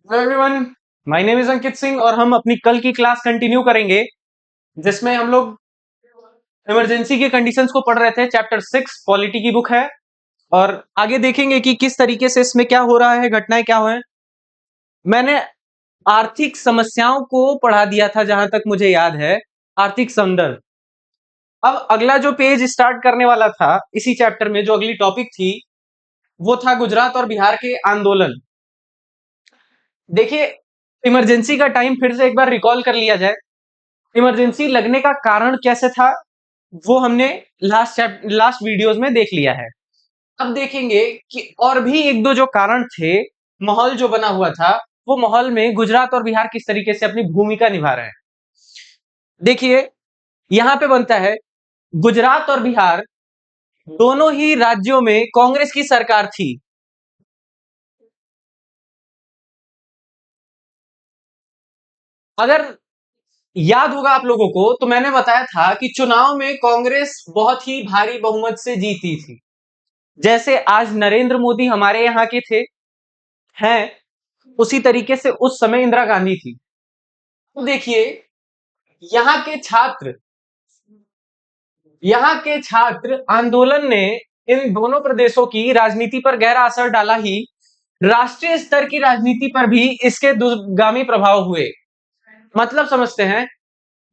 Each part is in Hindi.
Hello everyone, my name is Ankit Singh और हम अपनी कल की क्लास कंटिन्यू करेंगे जिसमें हम लोग इमरजेंसी के कंडीशंस को पढ़ रहे थे। चैप्टर 6 पॉलिटी की बुक है और आगे देखेंगे कि किस तरीके से इसमें क्या हो रहा है, घटनाएं क्या हुए। मैंने आर्थिक समस्याओं को पढ़ा दिया था जहां तक मुझे याद है, आर्थिक संदर्भ। अब अगला जो पेज स्टार्ट करने वाला था इसी चैप्टर में, जो अगली टॉपिक थी वो था गुजरात और बिहार के आंदोलन। देखिए, इमरजेंसी का टाइम फिर से एक बार रिकॉल कर लिया जाए। इमरजेंसी लगने का कारण कैसे था वो हमने लास्ट वीडियोस में देख लिया है। अब देखेंगे कि और भी एक दो जो कारण थे, माहौल जो बना हुआ था, वो माहौल में गुजरात और बिहार किस तरीके से अपनी भूमिका निभा रहे हैं। देखिए, यहां पे बनता है गुजरात और बिहार दोनों ही राज्यों में कांग्रेस की सरकार थी। अगर याद होगा आप लोगों को तो मैंने बताया था कि चुनाव में कांग्रेस बहुत ही भारी बहुमत से जीती थी। जैसे आज नरेंद्र मोदी हमारे यहाँ के थे, हैं, उसी तरीके से उस समय इंदिरा गांधी थी। तो देखिए, यहाँ के छात्र यहाँ के छात्र आंदोलन ने इन दोनों प्रदेशों की राजनीति पर गहरा असर डाला ही, राष्ट्रीय स्तर की राजनीति पर भी इसके दूरगामी प्रभाव हुए। मतलब समझते हैं।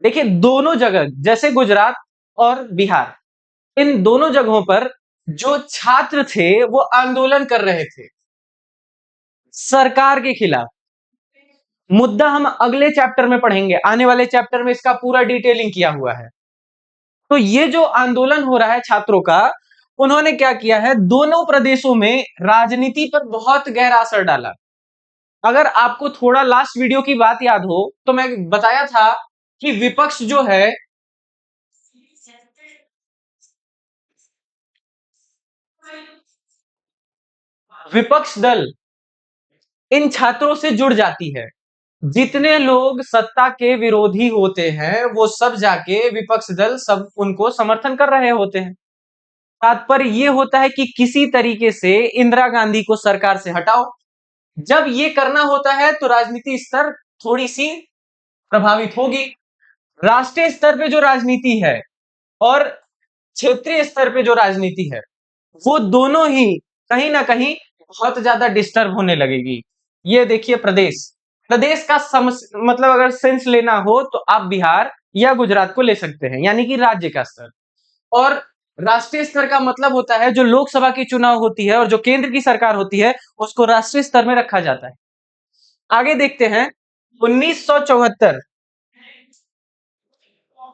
देखिए, दोनों जगह जैसे गुजरात और बिहार, इन दोनों जगहों पर जो छात्र थे वो आंदोलन कर रहे थे सरकार के खिलाफ। मुद्दा हम अगले चैप्टर में पढ़ेंगे, आने वाले चैप्टर में इसका पूरा डिटेलिंग किया हुआ है। तो ये जो आंदोलन हो रहा है छात्रों का, उन्होंने क्या किया है, दोनों प्रदेशों में राजनीति पर बहुत गहरा असर डाला। अगर आपको थोड़ा लास्ट वीडियो की बात याद हो तो मैं बताया था कि विपक्ष जो है, विपक्ष दल इन छात्रों से जुड़ जाती है। जितने लोग सत्ता के विरोधी होते हैं वो सब जाके विपक्ष दल सब उनको समर्थन कर रहे होते हैं। तात्पर्य ये होता है कि किसी तरीके से इंदिरा गांधी को सरकार से हटाओ। जब ये करना होता है तो राजनीति स्तर थोड़ी सी प्रभावित होगी। राष्ट्रीय स्तर पे जो राजनीति है और क्षेत्रीय स्तर पे जो राजनीति है, वो दोनों ही कहीं ना कहीं बहुत ज्यादा डिस्टर्ब होने लगेगी। ये देखिए, प्रदेश प्रदेश का मतलब अगर सेंस लेना हो तो आप बिहार या गुजरात को ले सकते हैं, यानी कि राज्य का स्तर। और राष्ट्रीय स्तर का मतलब होता है जो लोकसभा की चुनाव होती है और जो केंद्र की सरकार होती है उसको राष्ट्रीय स्तर में रखा जाता है। आगे देखते हैं। 1974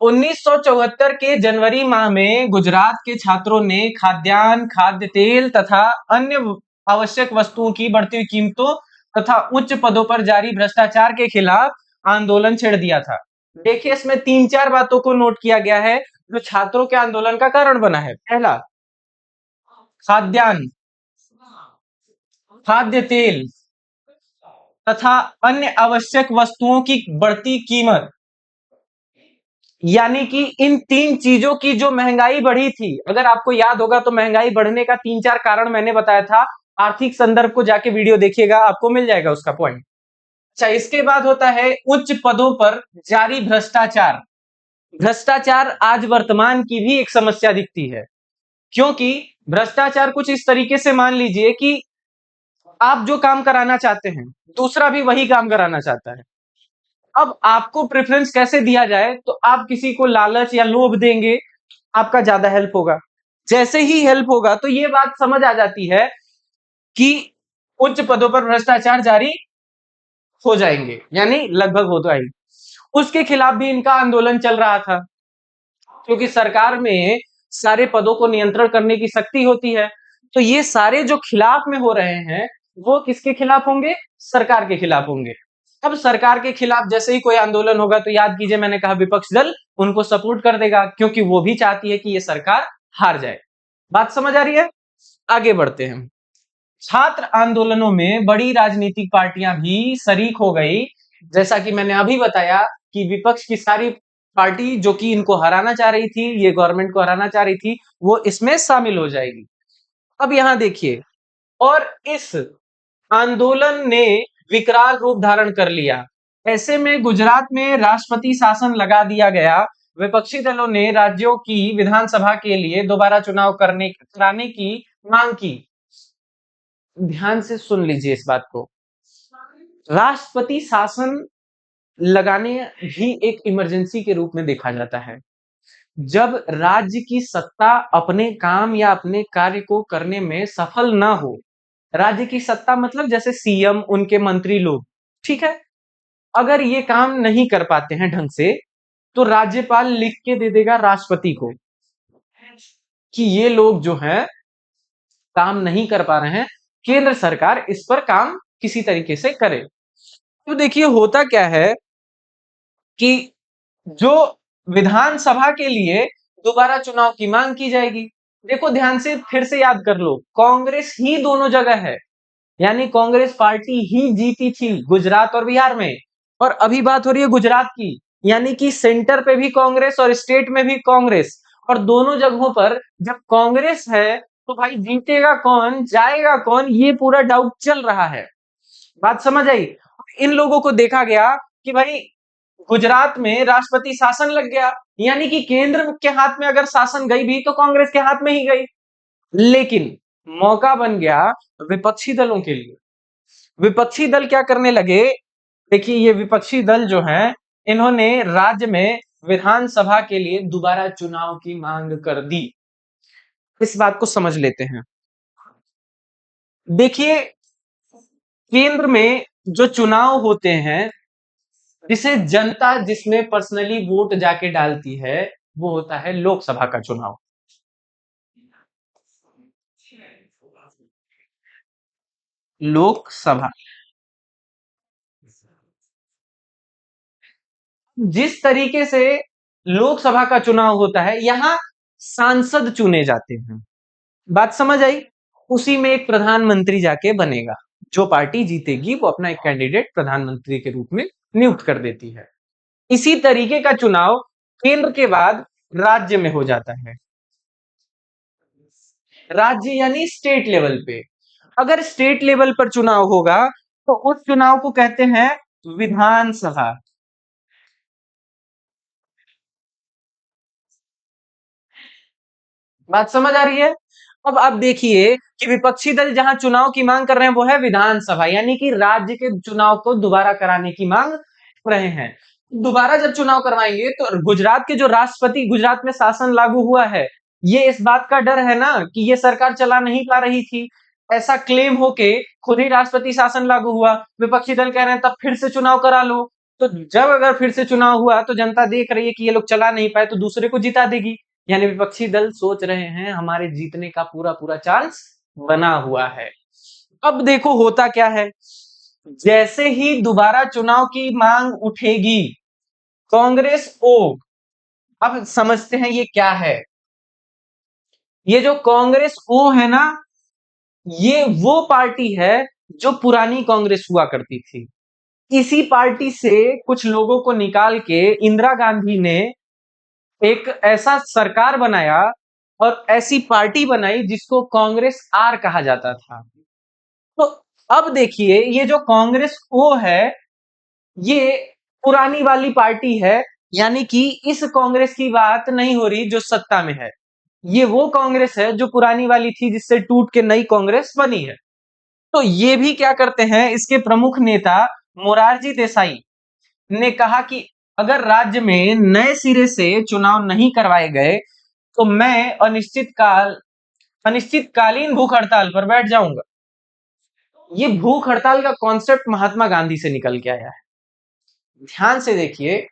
1974 के जनवरी माह में गुजरात के छात्रों ने खाद्यान्न, खाद्य तेल तथा अन्य आवश्यक वस्तुओं की बढ़ती हुई कीमतों तथा उच्च पदों पर जारी भ्रष्टाचार के खिलाफ आंदोलन छेड़ दिया था। देखिए, इसमें तीन चार बातों को नोट किया गया है जो छात्रों के आंदोलन का कारण बना है। पहला, खाद्यान्न, खाद्य तेल तथा अन्य आवश्यक वस्तुओं की बढ़ती कीमत। यानी कि इन तीन चीजों की जो महंगाई बढ़ी थी, अगर आपको याद होगा तो महंगाई बढ़ने का तीन चार कारण मैंने बताया था। आर्थिक संदर्भ को जाके वीडियो देखिएगा, आपको मिल जाएगा उसका पॉइंट। अच्छा, इसके बाद होता है उच्च पदों पर जारी भ्रष्टाचार। भ्रष्टाचार आज वर्तमान की भी एक समस्या दिखती है, क्योंकि भ्रष्टाचार कुछ इस तरीके से मान लीजिए कि आप जो काम कराना चाहते हैं दूसरा भी वही काम कराना चाहता है। अब आपको प्रेफरेंस कैसे दिया जाए, तो आप किसी को लालच या लोभ देंगे, आपका ज्यादा हेल्प होगा। जैसे ही हेल्प होगा तो ये बात समझ आ जाती है कि उच्च पदों पर भ्रष्टाचार जारी हो जाएंगे, यानी लगभग हो जाएंगे। उसके खिलाफ भी इनका आंदोलन चल रहा था, क्योंकि सरकार में सारे पदों को नियंत्रण करने की शक्ति होती है। तो ये सारे जो खिलाफ में हो रहे हैं वो किसके खिलाफ होंगे, सरकार के खिलाफ होंगे। अब सरकार के खिलाफ जैसे ही कोई आंदोलन होगा तो याद कीजिए, मैंने कहा विपक्ष दल उनको सपोर्ट कर देगा, क्योंकि वो भी चाहती है कि ये सरकार हार जाए। बात समझ आ रही है? आगे बढ़ते हैं। छात्र आंदोलनों में बड़ी राजनीतिक पार्टियां भी शरीक हो गई। जैसा कि मैंने अभी बताया कि विपक्ष की सारी पार्टी जो कि इनको हराना चाह रही थी, ये गवर्नमेंट को हराना चाह रही थी, वो इसमें शामिल हो जाएगी। अब यहां देखिए, और इस आंदोलन ने विकराल रूप धारण कर लिया। ऐसे में गुजरात में राष्ट्रपति शासन लगा दिया गया। विपक्षी दलों ने राज्यों की विधानसभा के लिए दोबारा चुनाव कराने की मांग की। ध्यान से सुन लीजिए इस बात को। राष्ट्रपति शासन लगाने भी एक इमरजेंसी के रूप में देखा जाता है। जब राज्य की सत्ता अपने काम या अपने कार्य को करने में सफल ना हो, राज्य की सत्ता मतलब जैसे सीएम, उनके मंत्री लोग, ठीक है, अगर ये काम नहीं कर पाते हैं ढंग से, तो राज्यपाल लिख के दे देगा राष्ट्रपति को कि ये लोग जो हैं काम नहीं कर पा रहे हैं, केंद्र सरकार इस पर काम किसी तरीके से करे। तो देखिए होता क्या है कि जो विधानसभा के लिए दोबारा चुनाव की मांग की जाएगी। देखो ध्यान से फिर से याद कर लो, कांग्रेस ही दोनों जगह है, यानी कांग्रेस पार्टी ही जीती थी गुजरात और बिहार में। और अभी बात हो रही है गुजरात की, यानी कि सेंटर पे भी कांग्रेस और स्टेट में भी कांग्रेस, और दोनों जगहों पर जब कांग्रेस है तो भाई जीतेगा कौन, जाएगा कौन, ये पूरा डाउट चल रहा है। बात समझ आई। इन लोगों को देखा गया कि भाई गुजरात में राष्ट्रपति शासन लग गया, यानी कि केंद्र के हाथ में अगर शासन गई भी तो कांग्रेस के हाथ में ही गई। लेकिन मौका बन गया विपक्षी दलों के लिए। विपक्षी दल क्या करने लगे, देखिए ये विपक्षी दल जो हैं, इन्होंने राज्य में विधानसभा के लिए दोबारा चुनाव की मांग कर दी। इस बात को समझ लेते हैं। देखिए केंद्र में जो चुनाव होते हैं, जिसे जनता जिसमें पर्सनली वोट जाके डालती है, वो होता है लोकसभा का चुनाव। लोकसभा जिस तरीके से लोकसभा का चुनाव होता है, यहां सांसद चुने जाते हैं। बात समझ आई। उसी में एक प्रधानमंत्री जाके बनेगा, जो पार्टी जीतेगी वो अपना एक कैंडिडेट प्रधानमंत्री के रूप में नियुक्त कर देती है। इसी तरीके का चुनाव केंद्र के बाद राज्य में हो जाता है। राज्य यानी स्टेट लेवल पे। अगर स्टेट लेवल पर चुनाव होगा तो उस चुनाव को कहते हैं विधानसभा। बात समझ आ रही है। अब आप देखिए कि विपक्षी दल जहां चुनाव की मांग कर रहे हैं वो है विधानसभा, यानी कि राज्य के चुनाव को दोबारा कराने की मांग कर रहे हैं। दोबारा जब चुनाव करवाएंगे तो गुजरात के जो राष्ट्रपति, गुजरात में शासन लागू हुआ है, ये इस बात का डर है ना कि ये सरकार चला नहीं पा रही थी, ऐसा क्लेम होके खुद ही राष्ट्रपति शासन लागू हुआ। विपक्षी दल कह रहे हैं तब फिर से चुनाव करा लो। तो जब अगर फिर से चुनाव हुआ तो जनता देख रही है कि ये लोग चला नहीं पाए तो दूसरे को जिता देगी, यानी विपक्षी दल सोच रहे हैं हमारे जीतने का पूरा पूरा चांस बना हुआ है। अब देखो होता क्या है, जैसे ही दोबारा चुनाव की मांग उठेगी, कांग्रेस ओ, अब समझते हैं ये क्या है। ये जो कांग्रेस ओ है ना, ये वो पार्टी है जो पुरानी कांग्रेस हुआ करती थी। इसी पार्टी से कुछ लोगों को निकाल के इंदिरा गांधी ने एक ऐसा सरकार बनाया और ऐसी पार्टी बनाई जिसको कांग्रेस आर कहा जाता था। तो अब देखिए ये जो कांग्रेस ओ है, ये पुरानी वाली पार्टी है, यानी कि इस कांग्रेस की बात नहीं हो रही जो सत्ता में है। ये वो कांग्रेस है जो पुरानी वाली थी जिससे टूट के नई कांग्रेस बनी है। तो ये भी क्या करते हैं, इसके प्रमुख नेता मोरारजी देसाई ने कहा कि अगर राज्य में नए सिरे से चुनाव नहीं करवाए गए तो मैं अनिश्चितकालीन भूख हड़ताल पर बैठ जाऊंगा। ये भूख हड़ताल का कॉन्सेप्ट महात्मा गांधी से निकल के आया है। ध्यान से देखिए,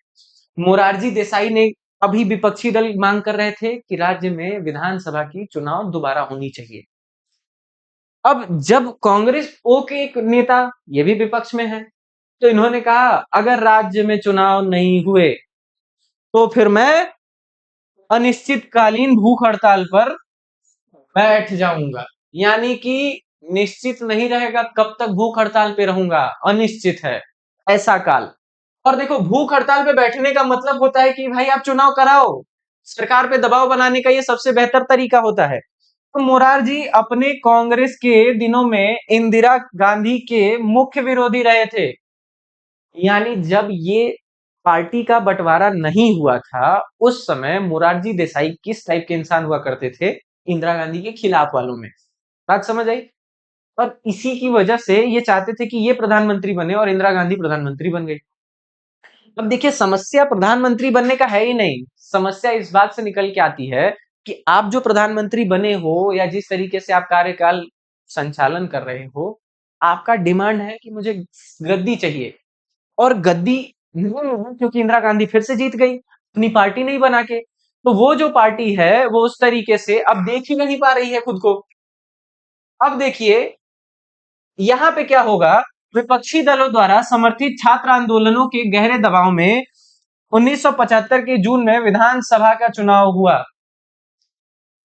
मोरारजी देसाई ने, अभी विपक्षी दल मांग कर रहे थे कि राज्य में विधानसभा की चुनाव दोबारा होनी चाहिए। अब जब कांग्रेस ओ के एक नेता, ये भी विपक्ष में है, तो इन्होंने कहा अगर राज्य में चुनाव नहीं हुए तो फिर मैं अनिश्चितकालीन भूख हड़ताल पर बैठ जाऊंगा। यानी कि निश्चित नहीं रहेगा कब तक भूख हड़ताल पे रहूंगा, अनिश्चित है ऐसा काल। और देखो भूख हड़ताल पे बैठने का मतलब होता है कि भाई आप चुनाव कराओ, सरकार पे दबाव बनाने का ये सबसे बेहतर तरीका होता है। तो मोरारजी अपने कांग्रेस के दिनों में इंदिरा गांधी के मुख्य विरोधी रहे थे। यानी जब ये पार्टी का बंटवारा नहीं हुआ था, उस समय मोरारजी देसाई किस टाइप के इंसान हुआ करते थे? इंदिरा गांधी के खिलाफ वालों में। बात समझ आई? और इसी की वजह से ये चाहते थे कि ये प्रधानमंत्री बने और इंदिरा गांधी प्रधानमंत्री बन गई। अब देखिए, समस्या प्रधानमंत्री बनने का है ही नहीं, समस्या इस बात से निकल के आती है कि आप जो प्रधानमंत्री बने हो या जिस तरीके से आप कार्यकाल संचालन कर रहे हो, आपका डिमांड है कि मुझे गद्दी चाहिए, और गद्दी नहीं है क्योंकि इंदिरा गांधी फिर से जीत गई अपनी पार्टी नहीं बना के। तो वो जो पार्टी है वो उस तरीके से अब देख ही नहीं पा रही है खुद को। अब देखिए यहाँ पे क्या होगा, विपक्षी दलों द्वारा समर्थित छात्र आंदोलनों के गहरे दबाव में 1975 के जून में विधानसभा का चुनाव हुआ।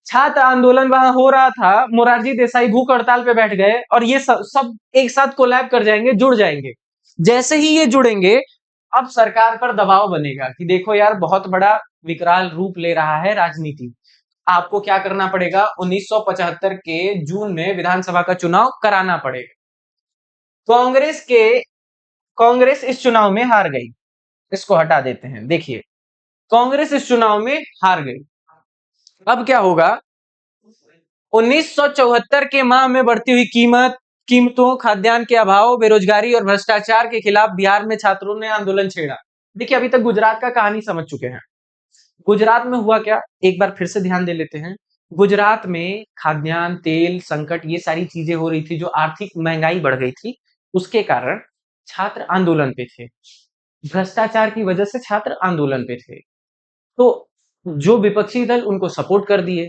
छात्र आंदोलन वहां हो रहा था, मोरारजी देसाई भूख हड़ताल पे बैठ गए और ये सब एक साथ कोलैब कर जाएंगे, जुड़ जाएंगे। जैसे ही ये जुड़ेंगे, अब सरकार पर दबाव बनेगा कि देखो यार, बहुत बड़ा विकराल रूप ले रहा है राजनीति, आपको क्या करना पड़ेगा, 1975 के जून में विधानसभा का चुनाव कराना पड़ेगा। कांग्रेस इस चुनाव में हार गई। इसको हटा देते हैं। देखिए, कांग्रेस इस चुनाव में हार गई। अब क्या होगा, 1974 के माह में बढ़ती हुई कीमतों, खाद्यान्न के अभाव, बेरोजगारी और भ्रष्टाचार के खिलाफ बिहार में छात्रों ने आंदोलन छेड़ा। देखिए, अभी तक गुजरात का कहानी समझ चुके हैं। गुजरात में हुआ क्या, एक बार फिर से ध्यान दे लेते हैं। गुजरात में खाद्यान्न, तेल संकट, ये सारी चीजें हो रही थी, जो आर्थिक महंगाई बढ़ गई थी, उसके कारण छात्र आंदोलन पे थे। भ्रष्टाचार की वजह से छात्र आंदोलन पे थे। तो जो विपक्षी दल उनको सपोर्ट कर दिए।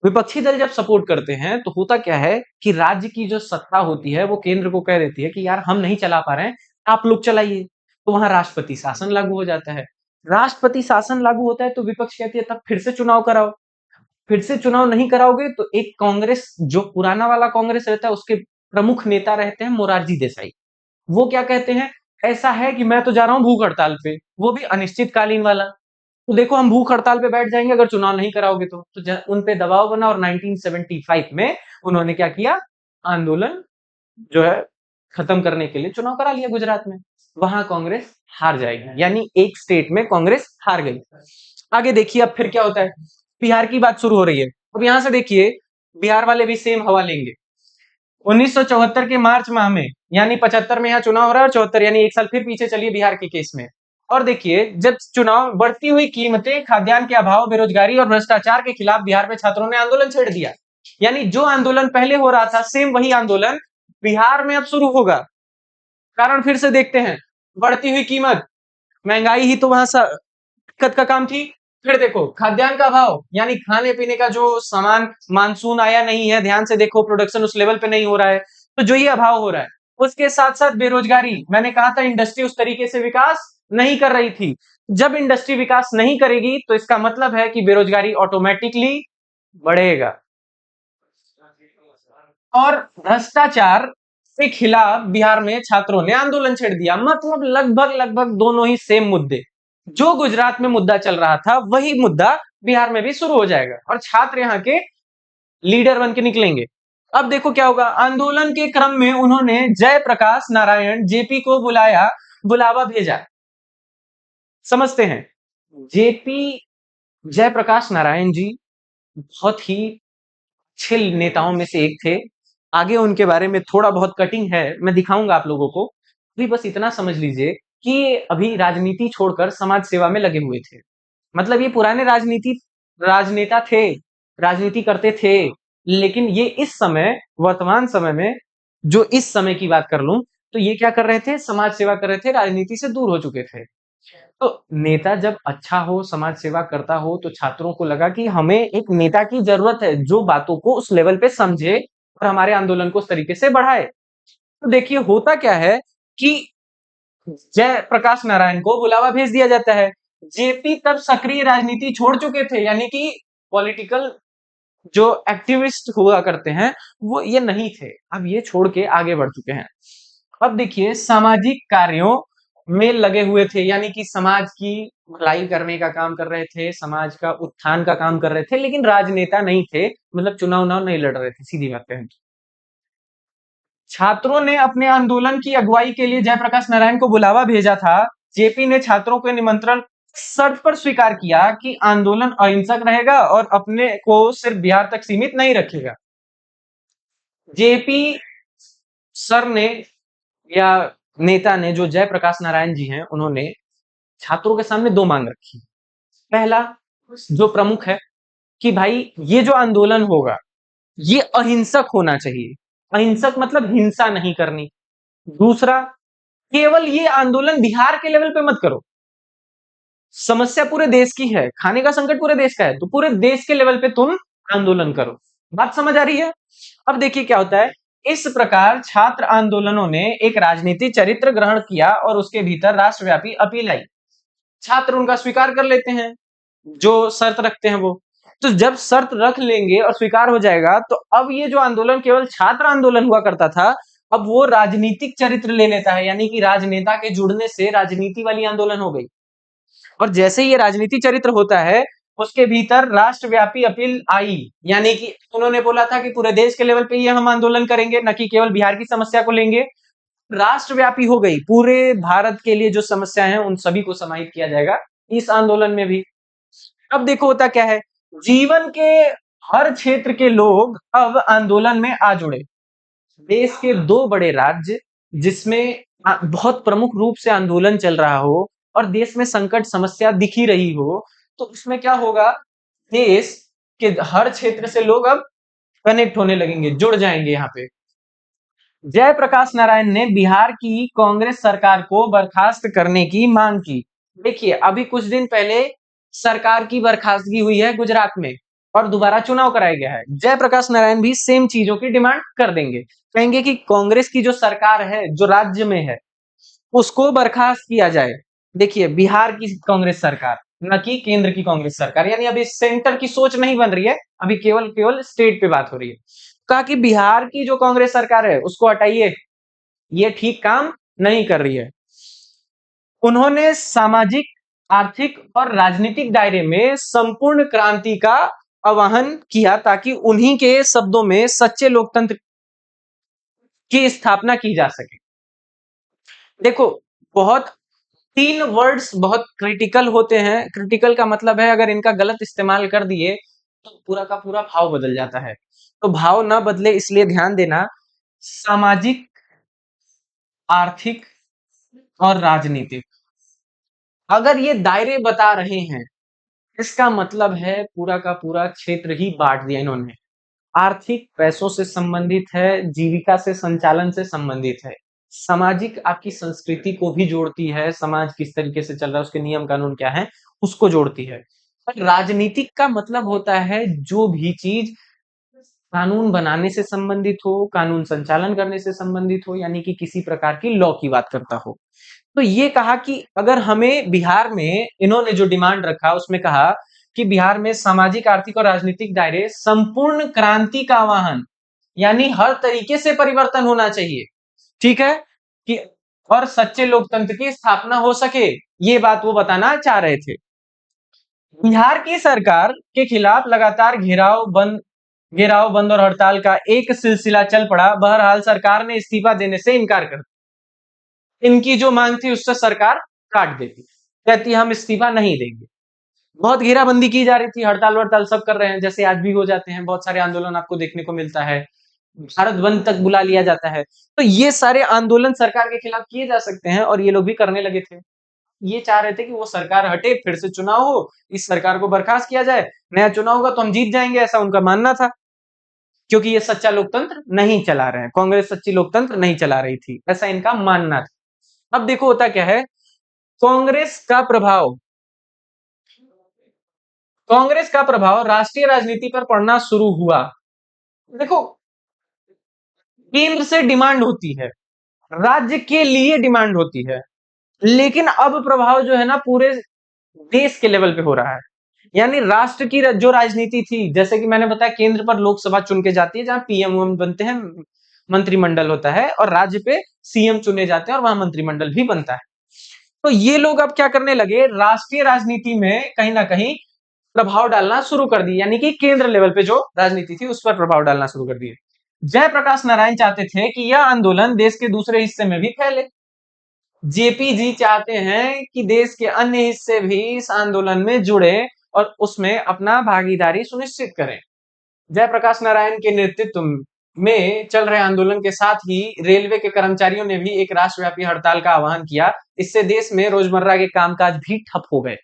विपक्षी दल जब सपोर्ट करते हैं तो होता क्या है कि राज्य की जो सत्ता होती है वो केंद्र को कह देती है कि यार हम नहीं चला पा रहे हैं, आप लोग चलाइए। तो वहां राष्ट्रपति शासन लागू हो जाता है। राष्ट्रपति शासन लागू होता है तो विपक्ष कहती है तब फिर से चुनाव कराओ। फिर से चुनाव नहीं कराओगे तो एक कांग्रेस, जो पुराना वाला कांग्रेस रहता है, उसके प्रमुख नेता रहते हैं मोरारजी देसाई। वो क्या कहते हैं, ऐसा है कि मैं तो जा रहा हूं भूख हड़ताल पे, वो भी अनिश्चितकालीन वाला। तो देखो, हम भूख हड़ताल पे बैठ जाएंगे अगर चुनाव नहीं कराओगे तो उन पे दबाव बना और 1975 में उन्होंने क्या किया, आंदोलन जो है खत्म करने के लिए चुनाव करा लिया गुजरात में। वहां कांग्रेस हार जाएगी, यानी एक स्टेट में कांग्रेस हार गई। आगे देखिए अब फिर क्या होता है, बिहार की बात शुरू हो रही है। अब यहां से देखिए, बिहार वाले भी सेम हवा लेंगे। 1974 के मार्च माह में, यानी 75 में यहाँ चुनाव हो रहा है और 74 यानी एक साल फिर पीछे चलिए बिहार के केस में। और देखिए, जब चुनाव, बढ़ती हुई कीमतें, खाद्यान्न के अभाव, बेरोजगारी और भ्रष्टाचार के खिलाफ बिहार में छात्रों ने आंदोलन छेड़ दिया। यानी जो आंदोलन पहले हो रहा था, सेम वही आंदोलन बिहार में अब शुरू होगा। कारण फिर से देखते हैं, बढ़ती हुई कीमत, महंगाई ही तो वहां दिक्कत का काम थी। फिर देखो, खाद्यान्न का अभाव, यानी खाने पीने का जो सामान, मानसून आया नहीं है, ध्यान से देखो, प्रोडक्शन उस लेवल पे नहीं हो रहा है, तो जो ये अभाव हो रहा है। उसके साथ साथ बेरोजगारी, मैंने कहा था इंडस्ट्री उस तरीके से विकास नहीं कर रही थी। जब इंडस्ट्री विकास नहीं करेगी तो इसका मतलब है कि बेरोजगारी ऑटोमेटिकली बढ़ेगा। और भ्रष्टाचार के खिलाफ बिहार में छात्रों ने आंदोलन छेड़ दिया। मतलब लगभग लगभग दोनों ही सेम मुद्दे, जो गुजरात में मुद्दा चल रहा था वही मुद्दा बिहार में भी शुरू हो जाएगा और छात्र यहाँ के लीडर बन के निकलेंगे। अब देखो क्या होगा, आंदोलन के क्रम में उन्होंने जयप्रकाश नारायण जेपी को बुलावा भेजा। समझते हैं, जेपी जयप्रकाश नारायण जी बहुत ही अच्छे नेताओं में से एक थे। आगे उनके बारे में थोड़ा बहुत कटिंग है, मैं दिखाऊंगा आप लोगों को। अभी बस इतना समझ लीजिए कि ये अभी राजनीति छोड़कर समाज सेवा में लगे हुए थे। मतलब ये पुराने राजनेता थे, राजनीति करते थे, लेकिन ये इस समय, वर्तमान समय में, जो इस समय की बात कर लूं, तो ये क्या कर रहे थे, समाज सेवा कर रहे थे, राजनीति से दूर हो चुके थे। तो नेता जब अच्छा हो, समाज सेवा करता हो, तो छात्रों को लगा कि हमें एक नेता की जरूरत है जो बातों को उस लेवल पे समझे और हमारे आंदोलन को उस तरीके से बढ़ाए। तो देखिए होता क्या है कि जयप्रकाश नारायण को बुलावा भेज दिया जाता है। जेपी तब सक्रिय राजनीति छोड़ चुके थे, यानी कि पॉलिटिकल जो एक्टिविस्ट हुआ करते हैं वो ये नहीं थे, अब ये छोड़ के आगे बढ़ चुके हैं। अब देखिए, सामाजिक कार्यों में लगे हुए थे, यानी कि समाज की भलाई करने का काम कर रहे थे, समाज का उत्थान का काम कर रहे थे, लेकिन राजनेता नहीं थे, मतलब चुनाव उनाव नहीं लड़ रहे थे, सीधी बात कहें तो। छात्रों ने अपने आंदोलन की अगुवाई के लिए जयप्रकाश नारायण को बुलावा भेजा था। जेपी ने छात्रों के निमंत्रण शर्त पर स्वीकार किया कि आंदोलन अहिंसक रहेगा और अपने को सिर्फ बिहार तक सीमित नहीं रखेगा। जेपी सर ने या नेता ने, जो जयप्रकाश नारायण जी हैं, उन्होंने छात्रों के सामने दो मांग रखी। पहला, जो प्रमुख है, कि भाई ये जो आंदोलन होगा ये अहिंसक होना चाहिए। अहिंसक मतलब हिंसा नहीं करनी। दूसरा, केवल ये आंदोलन बिहार के लेवल पे मत करो, समस्या पूरे देश की है, खाने का संकट पूरे देश का है, तो पूरे देश के लेवल पे तुम आंदोलन करो। बात समझ आ रही है? अब देखिए क्या होता है। इस प्रकार छात्र आंदोलनों ने एक राजनीतिक चरित्र ग्रहण किया और उसके भीतर राष्ट्रव्यापी अपील आई। छात्र उनका स्वीकार कर लेते हैं, जो शर्त रखते हैं वो। तो जब शर्त रख लेंगे और स्वीकार हो जाएगा, तो अब ये जो आंदोलन केवल छात्र आंदोलन हुआ करता था, अब वो राजनीतिक चरित्र ले लेता है, यानी कि राजनेता के जुड़ने से राजनीति वाली आंदोलन हो गई। और जैसे ही ये राजनीतिक चरित्र होता है, उसके भीतर राष्ट्रव्यापी अपील आई, यानी कि उन्होंने बोला था कि पूरे देश के लेवल पे ये हम आंदोलन करेंगे, न कि केवल बिहार की समस्या को लेंगे। राष्ट्रव्यापी हो गई, पूरे भारत के लिए जो समस्या है उन सभी को समाहित किया जाएगा इस आंदोलन में भी। अब देखो होता क्या है, जीवन के हर क्षेत्र के लोग अब आंदोलन में आ जुड़े। देश के दो बड़े राज्य जिसमें बहुत प्रमुख रूप से आंदोलन चल रहा हो और देश में संकट समस्या दिख ही रही हो, तो उसमें क्या होगा, देश के हर क्षेत्र से लोग अब कनेक्ट होने लगेंगे, जुड़ जाएंगे यहाँ पे। जयप्रकाश नारायण ने बिहार की कांग्रेस सरकार को बर्खास्त करने की मांग की। देखिए अभी कुछ दिन पहले सरकार की बर्खास्तगी हुई है गुजरात में और दोबारा चुनाव कराया गया है। जयप्रकाश नारायण भी सेम चीजों की डिमांड कर देंगे, कहेंगे कि कांग्रेस की जो सरकार है, जो राज्य में है, उसको बर्खास्त किया जाए। देखिए बिहार की कांग्रेस सरकार, न कि केंद्र की कांग्रेस सरकार, यानी अभी सेंटर की सोच नहीं बन रही है, अभी केवल केवल स्टेट पे बात हो रही है। कहा कि बिहार की जो कांग्रेस सरकार है उसको हटाइए, ये ठीक काम नहीं कर रही है। उन्होंने सामाजिक, आर्थिक और राजनीतिक दायरे में संपूर्ण क्रांति का आह्वान किया ताकि उन्हीं के शब्दों में सच्चे लोकतंत्र की स्थापना की जा सके। देखो बहुत तीन वर्ड्स बहुत क्रिटिकल होते हैं। क्रिटिकल का मतलब है अगर इनका गलत इस्तेमाल कर दिए तो पूरा का पूरा भाव बदल जाता है। तो भाव ना बदले इसलिए ध्यान देना, सामाजिक, आर्थिक और राजनीतिक, अगर ये दायरे बता रहे हैं, इसका मतलब है पूरा का पूरा क्षेत्र ही बांट दिया इन्होंने। आर्थिक पैसों से संबंधित है, जीविका से, संचालन से संबंधित है। सामाजिक आपकी संस्कृति को भी जोड़ती है, समाज किस तरीके से चल रहा है, उसके नियम कानून क्या है, उसको जोड़ती है। और राजनीतिक का मतलब होता है जो भी चीज कानून बनाने से संबंधित हो, कानून संचालन करने से संबंधित हो, यानी कि किसी प्रकार की लॉ की बात करता हो। तो ये कहा कि अगर हमें बिहार में, इन्होंने जो डिमांड रखा उसमें कहा कि बिहार में सामाजिक, आर्थिक और राजनीतिक दायरे संपूर्ण क्रांति का आह्वान, यानी हर तरीके से परिवर्तन होना चाहिए, ठीक है, कि और सच्चे लोकतंत्र की स्थापना हो सके, ये बात वो बताना चाह रहे थे। बिहार की सरकार के खिलाफ लगातार घेराव बंद और हड़ताल का एक सिलसिला चल पड़ा। बहरहाल सरकार ने इस्तीफा देने से इनकार कर दिया। इनकी जो मांग थी उससे सरकार काट देती, कहती हम इस्तीफा नहीं देंगे। बहुत घेराबंदी की जा रही थी, हड़ताल वड़ताल सब कर रहे हैं, जैसे आज भी हो जाते हैं, बहुत सारे आंदोलन आपको देखने को मिलता है, भारत बंद तक बुला लिया जाता है। तो ये सारे आंदोलन सरकार के खिलाफ किए जा सकते हैं और ये लोग भी करने लगे थे। ये चाह रहे थे कि वो सरकार हटे, फिर से चुनाव हो, इस सरकार को बर्खास्त किया जाए, नया चुनाव होगा तो हम जीत जाएंगे, ऐसा उनका मानना था। क्योंकि ये सच्चा लोकतंत्र नहीं चला रहे हैं, कांग्रेस सच्ची लोकतंत्र नहीं चला रही थी, ऐसा इनका मानना था। अब देखो होता क्या है, कांग्रेस का प्रभाव कांग्रेस का प्रभाव राष्ट्रीय राजनीति पर पड़ना शुरू हुआ। देखो केंद्र से डिमांड होती है, राज्य के लिए डिमांड होती है, लेकिन अब प्रभाव जो है ना पूरे देश के लेवल पे हो रहा है। यानी राष्ट्र की जो राजनीति थी, जैसे कि मैंने बताया केंद्र पर लोकसभा चुन के जाती है, जहां पीएम बनते हैं, मंत्रिमंडल होता है, और राज्य पे सीएम चुने जाते हैं और वहां मंत्रिमंडल भी बनता है। तो ये लोग अब क्या करने लगे, राष्ट्रीय राजनीति में कहीं ना कहीं प्रभाव डालना शुरू कर दिए, यानी कि केंद्र लेवल पे जो राजनीति थी उस पर प्रभाव डालना शुरू कर दिए। जयप्रकाश नारायण चाहते थे कि यह आंदोलन देश के दूसरे हिस्से में भी फैले। जेपी जी चाहते हैं कि देश के अन्य हिस्से भी इस आंदोलन में जुड़े और उसमें अपना भागीदारी सुनिश्चित करें। जयप्रकाश नारायण के नेतृत्व में चल रहे आंदोलन के साथ ही रेलवे के कर्मचारियों ने भी एक राष्ट्रव्यापी हड़ताल का आह्वान किया। इससे देश में रोजमर्रा के कामकाज भी ठप हो गए।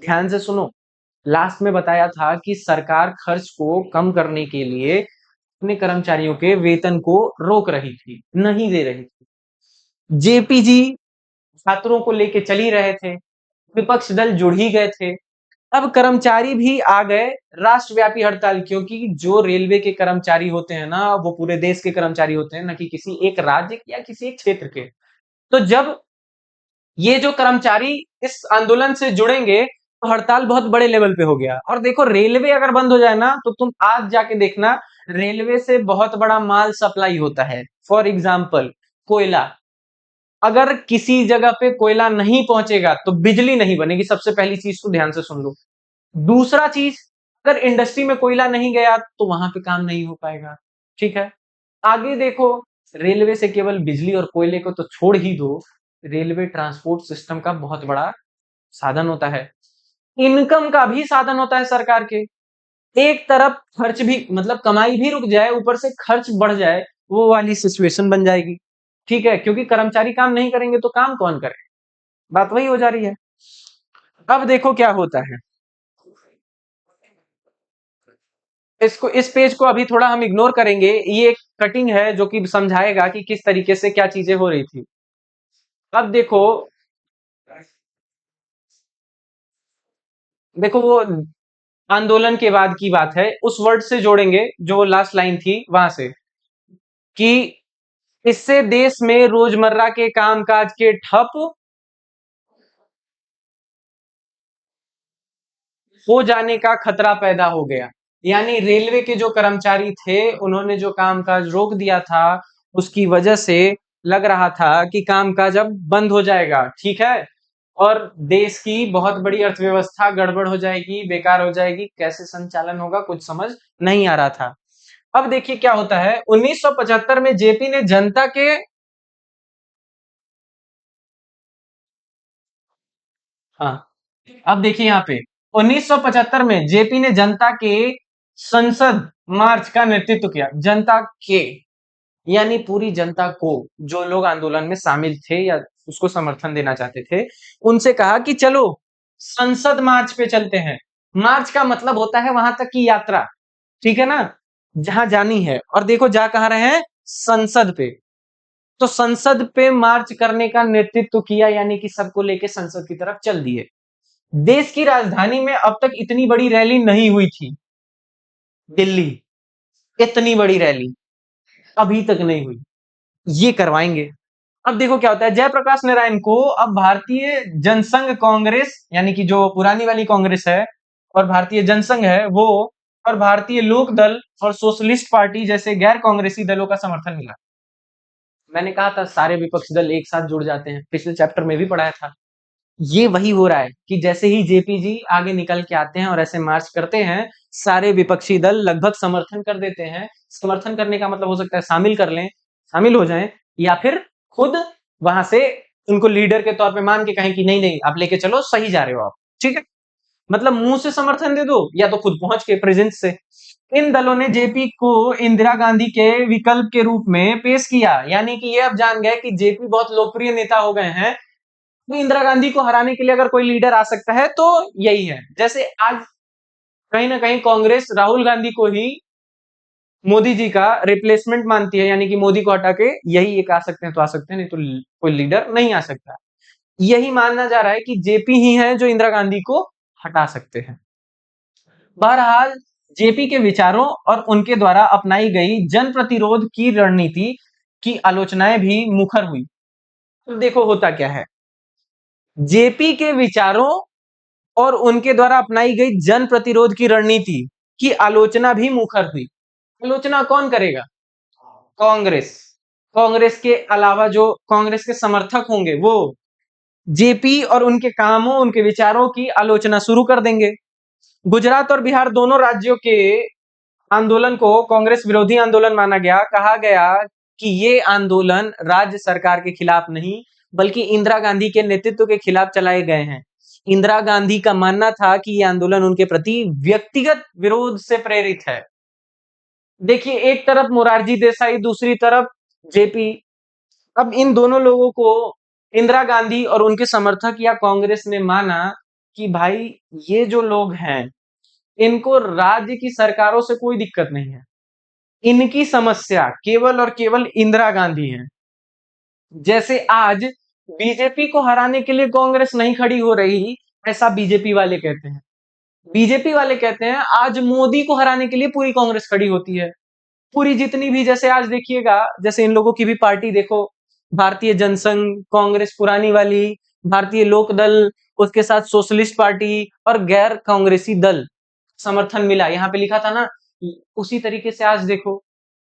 ध्यान से सुनो, लास्ट में बताया था कि सरकार खर्च को कम करने के लिए अपने कर्मचारियों के वेतन को रोक रही थी, नहीं दे रही थी। जेपी जी छात्रों को लेके चल ही रहे थे, विपक्ष दल जुड़ ही गए थे। अब कर्मचारी भी आ गए राष्ट्रव्यापी हड़ताल, क्योंकि जो रेलवे के कर्मचारी होते हैं ना, वो पूरे देश के कर्मचारी होते हैं, ना कि किसी एक राज्य या किसी एक क्षेत्र के। तो जब ये जो कर्मचारी इस आंदोलन से जुड़ेंगे तो हड़ताल बहुत बड़े लेवल पे हो गया। और देखो, रेलवे अगर बंद हो जाए ना, तो तुम आज जाके देखना, रेलवे से बहुत बड़ा माल सप्लाई होता है। फॉर एग्जाम्पल कोयला, अगर किसी जगह पे कोयला नहीं पहुंचेगा तो बिजली नहीं बनेगी। सबसे पहली चीज तो ध्यान से सुन लो। दूसरा चीज, अगर इंडस्ट्री में कोयला नहीं गया तो वहां पे काम नहीं हो पाएगा। ठीक है, आगे देखो, रेलवे से केवल बिजली और कोयले को तो छोड़ ही दो, रेलवे ट्रांसपोर्ट सिस्टम का बहुत बड़ा साधन होता है, इनकम का भी साधन होता है सरकार के। एक तरफ खर्च भी, मतलब कमाई भी रुक जाए, ऊपर से खर्च बढ़ जाए, वो वाली सिचुएशन बन जाएगी। ठीक है, क्योंकि कर्मचारी काम नहीं करेंगे तो काम कौन करे, बात वही हो जा रही है। अब देखो क्या होता है, इसको, इस पेज को अभी थोड़ा हम इग्नोर करेंगे। ये एक कटिंग है जो कि समझाएगा कि किस तरीके से क्या चीजें हो रही थी। अब देखो, देखो वो आंदोलन के बाद की बात है, उस वर्ड से जोड़ेंगे जो लास्ट लाइन थी वहां से, कि इससे देश में रोजमर्रा के कामकाज के ठप हो जाने का खतरा पैदा हो गया। यानी रेलवे के जो कर्मचारी थे उन्होंने जो कामकाज रोक दिया था, उसकी वजह से लग रहा था कि कामकाज अब बंद हो जाएगा। ठीक है, और देश की बहुत बड़ी अर्थव्यवस्था गड़बड़ हो जाएगी, बेकार हो जाएगी, कैसे संचालन होगा कुछ समझ नहीं आ रहा था। अब देखिए क्या होता है, 1975 में जेपी ने जनता के, हाँ, अब देखिए यहाँ पे 1975 में जेपी ने जनता के संसद मार्च का नेतृत्व किया। जनता के यानी पूरी जनता को, जो लोग आंदोलन में शामिल थे या उसको समर्थन देना चाहते थे, उनसे कहा कि चलो संसद मार्च पे चलते हैं। मार्च का मतलब होता है वहां तक की यात्रा, ठीक है ना, जहां जानी है। और देखो जा कहां रहे हैं, संसद पे। तो संसद पे मार्च करने का नेतृत्व किया, यानी कि सबको लेके संसद की तरफ चल दिए। देश की राजधानी में अब तक इतनी बड़ी रैली नहीं हुई थी, दिल्ली, इतनी बड़ी रैली अभी तक नहीं हुई, ये करवाएंगे। अब देखो क्या होता है, जयप्रकाश नारायण को अब भारतीय जनसंघ कांग्रेस, यानी कि जो पुरानी वाली कांग्रेस है, और भारतीय जनसंघ है वो, और भारतीय लोक दल और सोशलिस्ट पार्टी जैसे गैर कांग्रेसी दलों का समर्थन मिला। मैंने कहा था सारे विपक्षी दल एक साथ जुड़ जाते हैं, पिछले चैप्टर में भी पढ़ाया था। ये वही हो रहा है कि जैसे ही जेपी जी आगे निकल के आते हैं और ऐसे मार्च करते हैं, सारे विपक्षी दल लगभग समर्थन कर देते हैं। समर्थन करने का मतलब हो सकता है शामिल कर लें, शामिल हो जाएं, या फिर खुद वहां से उनको लीडर के तौर पे मान के कहें कि नहीं नहीं आप लेके चलो, सही जा रहे हो आप। ठीक है, मतलब मुंह से समर्थन दे दो या तो खुद पहुंच के प्रेजेंस से। इन दलों ने जेपी को इंदिरा गांधी के विकल्प के रूप में पेश किया, यानी कि ये अब जान गए कि जेपी बहुत लोकप्रिय नेता हो गए हैं, तो इंदिरा गांधी को हराने के लिए अगर कोई लीडर आ सकता है तो यही है। जैसे आज कहीं ना कहीं कांग्रेस राहुल गांधी को ही मोदी जी का रिप्लेसमेंट मानती है, यानी कि मोदी को हटा के यही एक आ सकते हैं तो आ सकते हैं, नहीं तो कोई लीडर नहीं आ सकता। यही मानना जा रहा है कि जेपी ही है जो इंदिरा गांधी को हटा सकते हैं। बहरहाल जेपी के विचारों और उनके द्वारा अपनाई गई जन प्रतिरोध की रणनीति की आलोचनाएं भी मुखर हुई। तो देखो होता क्या है, जेपी के विचारों और उनके द्वारा अपनाई गई जन प्रतिरोध की रणनीति की आलोचना भी मुखर हुई। आलोचना कौन करेगा, कांग्रेस। कांग्रेस के अलावा जो कांग्रेस के समर्थक होंगे वो, जेपी और उनके कामों, उनके विचारों की आलोचना शुरू कर देंगे। गुजरात और बिहार दोनों राज्यों के आंदोलन को कांग्रेस विरोधी आंदोलन माना गया। कहा गया कि ये आंदोलन राज्य सरकार के खिलाफ नहीं, बल्कि इंदिरा गांधी के नेतृत्व के खिलाफ चलाए गए हैं। इंदिरा गांधी का मानना था कि ये आंदोलन उनके प्रति व्यक्तिगत विरोध से प्रेरित है। देखिए, एक तरफ मोरारजी देसाई, दूसरी तरफ जेपी। अब इन दोनों लोगों को इंदिरा गांधी और उनके समर्थक या कांग्रेस ने माना कि भाई, ये जो लोग हैं, इनको राज्य की सरकारों से कोई दिक्कत नहीं है, इनकी समस्या केवल और केवल इंदिरा गांधी है। जैसे आज बीजेपी को हराने के लिए कांग्रेस नहीं खड़ी हो रही, ऐसा बीजेपी वाले कहते हैं। बीजेपी वाले कहते हैं आज मोदी को हराने के लिए पूरी कांग्रेस खड़ी होती है। पूरी जितनी भी, जैसे आज देखिएगा, जैसे इन लोगों की भी पार्टी देखो, भारतीय जनसंघ, कांग्रेस पुरानी वाली, भारतीय लोक दल, उसके साथ सोशलिस्ट पार्टी और गैर कांग्रेसी दल, समर्थन मिला, यहाँ पे लिखा था ना। उसी तरीके से आज देखो,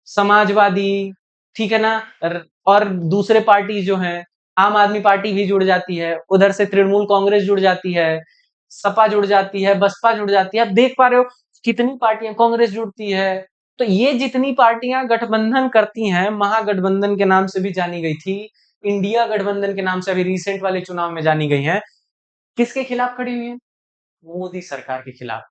समाजवादी, ठीक है ना, और दूसरे पार्टी जो हैं, आम आदमी पार्टी भी जुड़ जाती है, उधर से तृणमूल कांग्रेस जुड़ जाती है, सपा जुड़ जाती है, बसपा जुड़ जाती है। आप देख पा रहे हो कितनी पार्टियां, कांग्रेस जुड़ती है। तो ये जितनी पार्टियां गठबंधन करती हैं, महागठबंधन के नाम से भी जानी गई थी, इंडिया गठबंधन के नाम से अभी रिसेंट वाले चुनाव में जानी गई हैं, किसके खिलाफ खड़ी हुई है? मोदी सरकार के खिलाफ।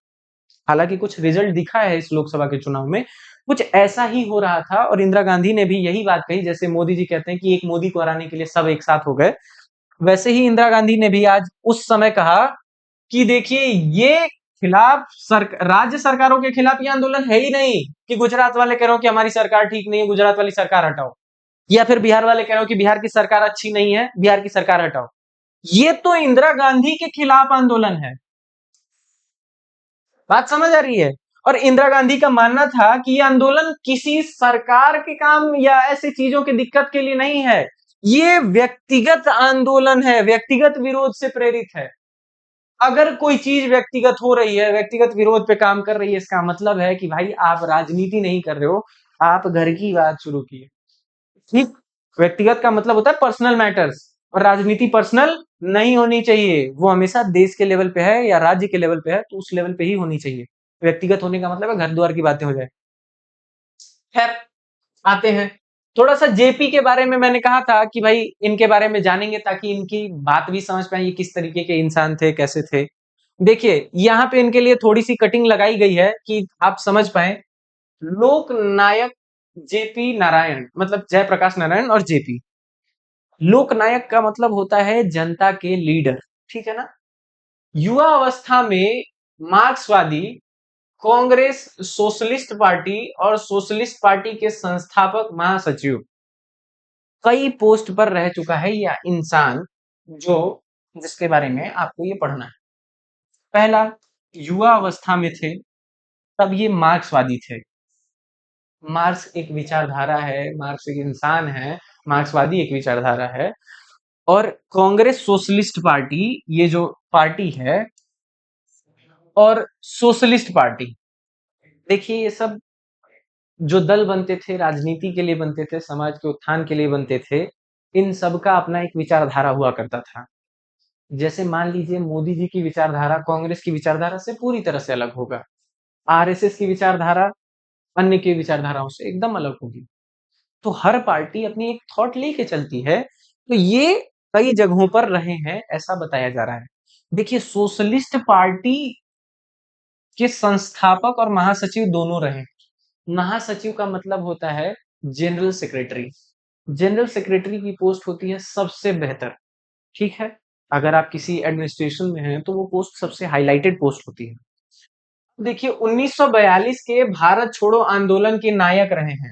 हालांकि कुछ रिजल्ट दिखा है इस लोकसभा के चुनाव में, कुछ ऐसा ही हो रहा था, और इंदिरा गांधी ने भी यही बात कही। जैसे मोदी जी कहते हैं कि एक मोदी को हराने के लिए सब एक साथ हो गए, वैसे ही इंदिरा गांधी ने भी आज उस समय कहा कि देखिए, ये खिलाफ राज्य सरकारों के खिलाफ ये आंदोलन है ही नहीं कि गुजरात वाले कह रहे हो कि हमारी सरकार ठीक नहीं है, गुजरात वाली सरकार हटाओ, या फिर बिहार वाले कह रहे हो कि बिहार की सरकार अच्छी नहीं है, बिहार की सरकार हटाओ। ये तो इंदिरा गांधी के खिलाफ आंदोलन है। बात समझ आ रही है? और इंदिरा गांधी का मानना था कि ये आंदोलन किसी सरकार के काम या ऐसी चीजों की दिक्कत के लिए नहीं है, ये व्यक्तिगत आंदोलन है, व्यक्तिगत विरोध से प्रेरित है। अगर कोई चीज व्यक्तिगत हो रही है, व्यक्तिगत विरोध पे काम कर रही है, इसका मतलब है कि भाई आप राजनीति नहीं कर रहे हो, आप घर की बात शुरू किए। ठीक, व्यक्तिगत का मतलब होता है पर्सनल मैटर्स, और राजनीति पर्सनल नहीं होनी चाहिए, वो हमेशा देश के लेवल पे है या राज्य के लेवल पे है, तो उस लेवल पे ही होनी चाहिए। व्यक्तिगत होने का मतलब है घर द्वार की बातें हो जाए। खैर, आते हैं थोड़ा सा जेपी के बारे में। मैंने कहा था कि भाई इनके बारे में जानेंगे ताकि इनकी बात भी समझ पाए, ये किस तरीके के इंसान थे, कैसे थे। देखिए, यहाँ पे इनके लिए थोड़ी सी कटिंग लगाई गई है कि आप समझ पाए। लोक नायक जेपी नारायण, मतलब जयप्रकाश नारायण और जेपी। लोक नायक का मतलब होता है जनता के लीडर, ठीक है ना। युवा अवस्था में मार्क्सवादी, कांग्रेस, सोशलिस्ट पार्टी और सोशलिस्ट पार्टी के संस्थापक महासचिव, कई पोस्ट पर रह चुका है यह इंसान, जो जिसके बारे में आपको ये पढ़ना है। पहला, युवा अवस्था में थे तब ये मार्क्सवादी थे। मार्क्स एक विचारधारा है, मार्क्स एक इंसान है, मार्क्सवादी एक विचारधारा है। और कांग्रेस सोशलिस्ट पार्टी, ये जो पार्टी है, और सोशलिस्ट पार्टी, देखिए ये सब जो दल बनते थे, राजनीति के लिए बनते थे, समाज के उत्थान के लिए बनते थे, इन सब का अपना एक विचारधारा हुआ करता था। जैसे मान लीजिए मोदी जी की विचारधारा कांग्रेस की विचारधारा से पूरी तरह से अलग होगा, आरएसएस की विचारधारा अन्य की विचारधाराओं से एकदम अलग होगी। तो हर पार्टी अपनी एक थॉट लेके चलती है, तो ये कई जगहों पर रहे हैं ऐसा बताया जा रहा है। देखिए, सोशलिस्ट पार्टी के संस्थापक और महासचिव दोनों रहे। महासचिव का मतलब होता है जनरल सेक्रेटरी। जनरल सेक्रेटरी की पोस्ट होती है सबसे बेहतर, ठीक है। अगर आप किसी एडमिनिस्ट्रेशन में हैं तो वो पोस्ट सबसे हाईलाइटेड पोस्ट होती है। देखिए, 1942 के भारत छोड़ो आंदोलन के नायक रहे हैं।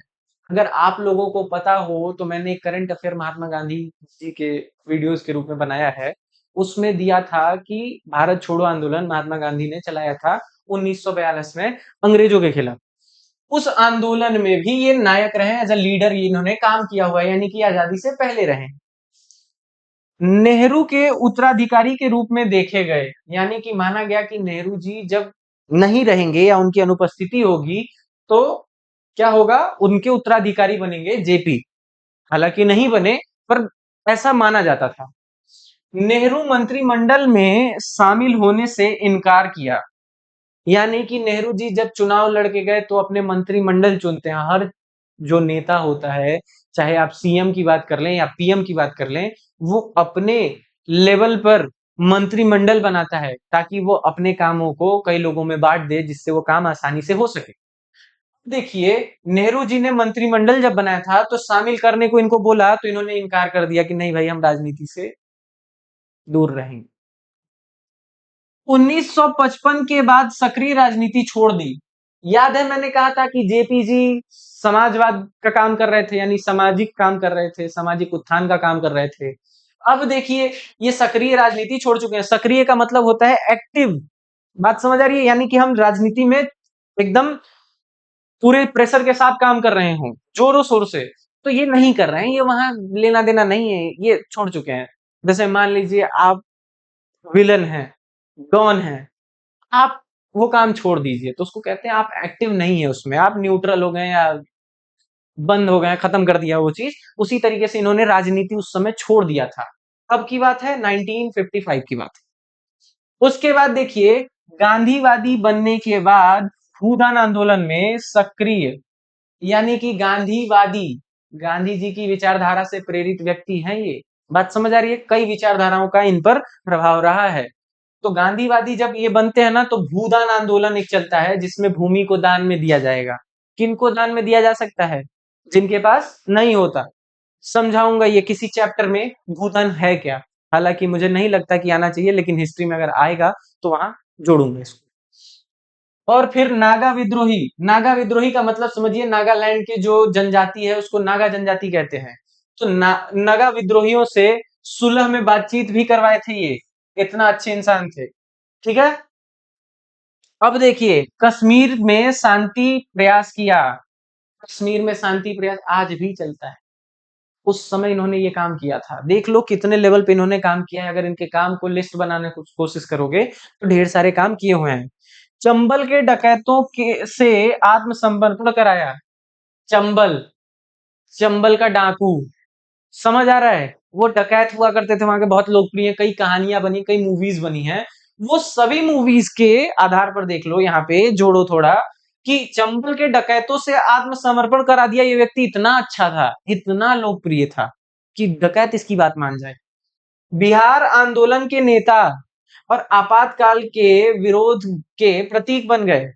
अगर आप लोगों को पता हो तो मैंने एक करंट अफेयर महात्मा गांधी जी के वीडियोस के रूप में बनाया है, उसमें दिया था कि भारत छोड़ो आंदोलन महात्मा गांधी ने चलाया था 1942 में अंग्रेजों के खिलाफ। उस आंदोलन में भी ये नायक रहे, एज अ लीडर इन्होंने काम किया हुआ है, यानी कि आजादी से पहले रहे। नेहरू के उत्तराधिकारी के रूप में देखे गए, यानी कि माना गया कि नेहरू जी जब नहीं रहेंगे या उनकी अनुपस्थिति होगी तो क्या होगा, उनके उत्तराधिकारी बनेंगे जेपी। हालांकि नहीं बने, पर ऐसा माना जाता था। नेहरू मंत्रिमंडल में शामिल होने से इनकार किया। यानी कि नेहरू जी जब चुनाव लड़के गए तो अपने मंत्रिमंडल चुनते हैं। हर जो नेता होता है, चाहे आप सीएम की बात कर लें या पीएम की बात कर लें, वो अपने लेवल पर मंत्रिमंडल बनाता है ताकि वो अपने कामों को कई लोगों में बांट दे, जिससे वो काम आसानी से हो सके। देखिए, नेहरू जी ने मंत्रिमंडल जब बनाया था तो शामिल करने को इनको बोला तो इन्होंने इनकार कर दिया कि नहीं भाई, हम राजनीति से दूर रहेंगे। 1955 के बाद सक्रिय राजनीति छोड़ दी। याद है मैंने कहा था कि जेपी जी समाजवाद का काम कर रहे थे, यानी सामाजिक काम कर रहे थे, सामाजिक उत्थान का काम कर रहे थे। अब देखिए, ये सक्रिय राजनीति छोड़ चुके हैं। सक्रिय का मतलब होता है एक्टिव। बात समझ आ रही है? यानी कि हम राजनीति में एकदम पूरे प्रेशर के साथ काम कर रहे हों, जोरों शोर से। तो ये नहीं कर रहे हैं, ये वहां लेना देना नहीं है, ये छोड़ चुके हैं। जैसे मान लीजिए आप विलन हैं, डॉन हैं, आप वो काम छोड़ दीजिए, तो उसको कहते हैं आप एक्टिव नहीं है उसमें, आप न्यूट्रल हो गए या बंद हो गए, खत्म कर दिया वो चीज। उसी तरीके से इन्होंने राजनीति उस समय छोड़ दिया था। कब की बात है? 1955 की बात। उसके बाद देखिए, गांधीवादी बनने के बाद भूदान आंदोलन में सक्रिय, यानी कि गांधीवादी, गांधी जी की विचारधारा से प्रेरित व्यक्ति हैं ये। बात समझ आ रही है? कई विचारधाराओं का इन पर प्रभाव रहा है। तो गांधीवादी जब ये बनते हैं ना, तो भूदान आंदोलन एक चलता है जिसमें भूमि को दान में दिया जाएगा। किनको दान में दिया जा सकता है? जिनके पास नहीं होता। समझाऊंगा ये किसी चैप्टर में, भूदान है क्या। हालांकि मुझे नहीं लगता कि आना चाहिए, लेकिन हिस्ट्री में अगर आएगा तो वहां जोड़ूंगा इसको। और फिर नागा विद्रोही। नागा विद्रोही का मतलब समझिए, नागालैंड की जो जनजाति है उसको नागा जनजाति कहते हैं। तो नागा विद्रोहियों से सुलह में बातचीत भी करवाए थे ये। इतना अच्छे इंसान थे। ठीक है। अब देखिए, कश्मीर में शांति प्रयास किया। कश्मीर में शांति प्रयास आज भी चलता है। उस समय इन्होंने ये काम किया था। देख लो कितने लेवल पे इन्होंने काम किया है। अगर इनके काम को लिस्ट बनाने की कोशिश करोगे तो ढेर सारे काम किए हुए हैं। चंबल के डकैतों के से आत्मसमर्पण कराया। चंबल, चंबल का डाकू, समझ आ रहा है? वो डकैत हुआ करते थे वहां के, बहुत लोकप्रिय, कई कहानियां बनी, कई मूवीज बनी हैं। वो सभी मूवीज के आधार पर देख लो, यहाँ पे जोड़ो थोड़ा, कि चंबल के डकैतों से आत्मसमर्पण करा दिया। ये व्यक्ति इतना अच्छा था, इतना लोकप्रिय था कि डकैत इसकी बात मान जाए। बिहार आंदोलन के नेता और आपातकाल के विरोध के प्रतीक बन गए।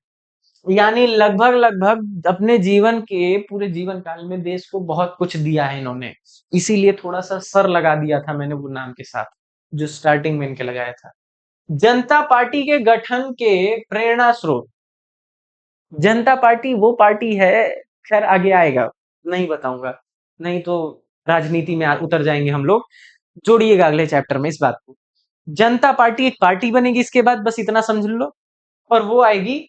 यानी लगभग लगभग अपने जीवन के पूरे जीवन काल में देश को बहुत कुछ दिया है इन्होंने। इसीलिए थोड़ा सा सर लगा दिया था मैंने वो नाम के साथ, जो स्टार्टिंग में इनके लगाया था। जनता पार्टी के गठन के प्रेरणा स्रोत। जनता पार्टी वो पार्टी है, खैर आगे आएगा, नहीं बताऊंगा, नहीं तो राजनीति में उतर जाएंगे हम लोग। जोड़िएगा अगले चैप्टर में इस बात को। जनता पार्टी एक पार्टी बनेगी इसके बाद, बस इतना समझ लो। और वो आएगी,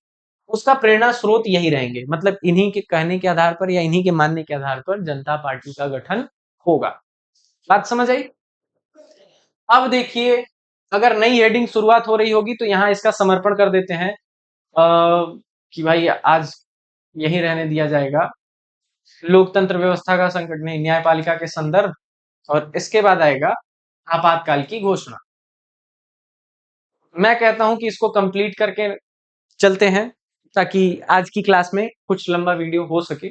उसका प्रेरणा स्रोत यही रहेंगे, मतलब इन्हीं के कहने के आधार पर या इन्हीं के मानने के आधार पर जनता पार्टी का गठन होगा। बात समझ आई? अब देखिए, अगर नई हेडिंग शुरुआत हो रही होगी तो यहाँ इसका समर्पण कर देते हैं, कि भाई आज यही रहने दिया जाएगा। लोकतंत्र व्यवस्था का संकट नहीं, न्यायपालिका के संदर्भ। और इसके बाद आएगा आपातकाल की घोषणा। मैं कहता हूं कि इसको कंप्लीट करके चलते हैं, ताकि आज की क्लास में कुछ लंबा वीडियो हो सके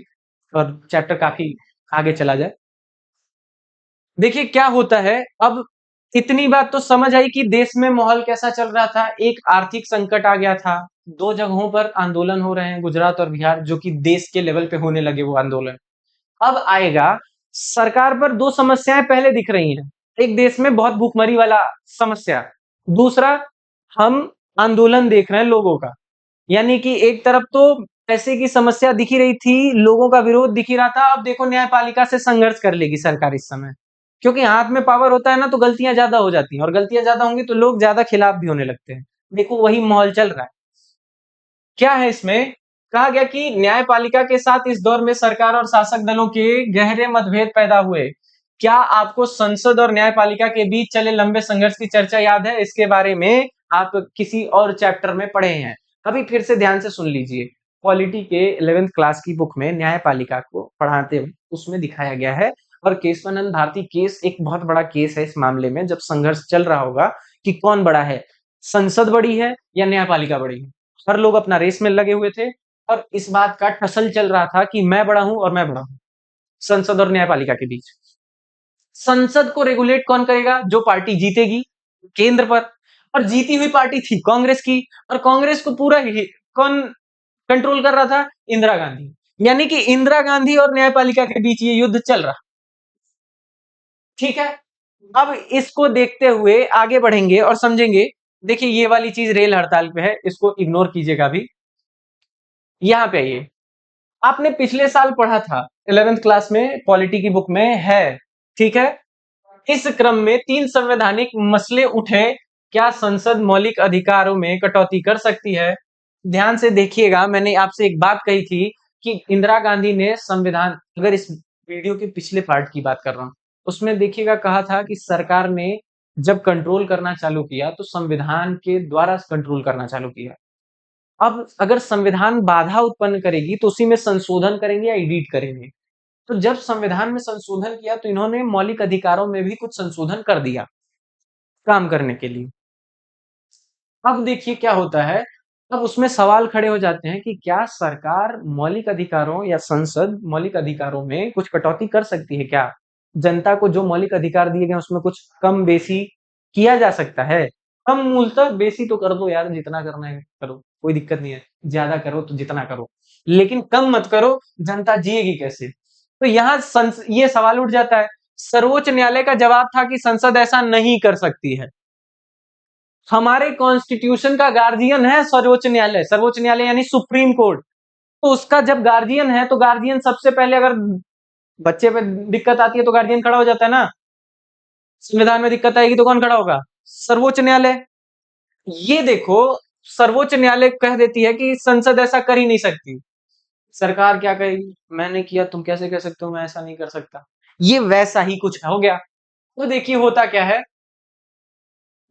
और चैप्टर काफी आगे चला जाए। देखिए क्या होता है अब। इतनी बात तो समझ आई कि देश में माहौल कैसा चल रहा था। एक आर्थिक संकट आ गया था, दो जगहों पर आंदोलन हो रहे हैं, गुजरात और बिहार, जो कि देश के लेवल पे होने लगे वो आंदोलन। अब आएगा, सरकार पर दो समस्याएं पहले दिख रही हैं। एक, देश में बहुत भूखमरी वाला समस्या। दूसरा, हम आंदोलन देख रहे हैं लोगों का। यानी कि एक तरफ तो पैसे की समस्या दिख ही रही थी, लोगों का विरोध दिख ही रहा था। अब देखो न्यायपालिका से संघर्ष कर लेगी सरकार इस समय, क्योंकि हाथ में पावर होता है ना, तो गलतियां ज्यादा हो जाती हैं, और गलतियां ज्यादा होंगी तो लोग ज्यादा खिलाफ भी होने लगते हैं। देखो वही माहौल चल रहा है। क्या है इसमें? कहा गया कि न्यायपालिका के साथ इस दौर में सरकार और शासक दलों के गहरे मतभेद पैदा हुए। क्या आपको संसद और न्यायपालिका के बीच चले लंबे संघर्ष की चर्चा याद है? इसके बारे में आप किसी और चैप्टर में पढ़े हैं। अभी फिर से ध्यान से सुन लीजिए। पॉलिटी के 11th क्लास की बुक में न्यायपालिका को पढ़ाते हुए उसमें दिखाया गया है। और केशवानंद भारती केस एक बहुत बड़ा केस है इस मामले में, जब संघर्ष चल रहा होगा कि कौन बड़ा है, संसद बड़ी है या न्यायपालिका बड़ी है। हर लोग अपना रेस में लगे हुए थे और इस बात का टसल चल रहा था कि मैं बड़ा हूं और मैं बड़ा हूं, संसद और न्यायपालिका के बीच। संसद को रेगुलेट कौन करेगा? जो पार्टी जीतेगी केंद्र पर, और जीती हुई पार्टी थी कांग्रेस की, और कांग्रेस को पूरा ही कौन कंट्रोल कर रहा था? इंदिरा गांधी। यानी कि इंदिरा गांधी और न्यायपालिका के बीच ये युद्ध चल रहा। ठीक है, अब इसको देखते हुए आगे बढ़ेंगे और समझेंगे। देखिए ये वाली चीज रेल हड़ताल पे है, इसको इग्नोर कीजिएगा अभी। यहां पे आइए, आपने पिछले साल पढ़ा था 11th क्लास में, पॉलिटी की बुक में है, ठीक है। इस क्रम में 3 संवैधानिक मसले उठे, क्या संसद मौलिक अधिकारों में कटौती कर सकती है? ध्यान से देखिएगा, मैंने आपसे एक बात कही थी कि इंदिरा गांधी ने संविधान, अगर इस वीडियो के पिछले पार्ट की बात कर रहा हूं, उसमें देखिएगा कहा था कि सरकार ने जब कंट्रोल करना चालू किया तो संविधान के द्वारा कंट्रोल करना चालू किया। अब अगर संविधान बाधा उत्पन्न करेगी तो उसी में संशोधन करेंगे या एडिट करेंगे। तो जब संविधान में संशोधन किया तो इन्होंने मौलिक अधिकारों में भी कुछ संशोधन कर दिया काम करने के लिए। अब देखिए क्या होता है, अब उसमें सवाल खड़े हो जाते हैं कि क्या सरकार मौलिक अधिकारों या संसद मौलिक अधिकारों में कुछ कटौती कर सकती है क्या? जनता को जो मौलिक अधिकार दिए गए उसमें कुछ कम बेसी किया जा सकता है? कम मूलतः, बेसी तो कर दो यार, जितना करना है करो, कोई दिक्कत नहीं है। ज्यादा करो तो जितना करो, लेकिन कम मत करो, जनता जिएगी कैसे? तो यहाँ ये सवाल उठ जाता है। सर्वोच्च न्यायालय का जवाब था कि संसद ऐसा नहीं कर सकती है। हमारे कॉन्स्टिट्यूशन का गार्जियन है सर्वोच्च न्यायालय, सर्वोच्च न्यायालय यानी सुप्रीम कोर्ट। तो उसका जब गार्जियन है तो गार्जियन सबसे पहले, अगर बच्चे पे दिक्कत आती है तो गार्जियन खड़ा हो जाता है ना। संविधान में दिक्कत आएगी तो कौन खड़ा होगा? सर्वोच्च न्यायालय। ये देखो, सर्वोच्च न्यायालय कह देती है कि संसद ऐसा कर ही नहीं सकती। सरकार क्या कहेगी? मैंने किया, तुम कैसे कह सकते हो मैं ऐसा नहीं कर सकता? ये वैसा ही कुछ हो गया। तो देखिए होता क्या है।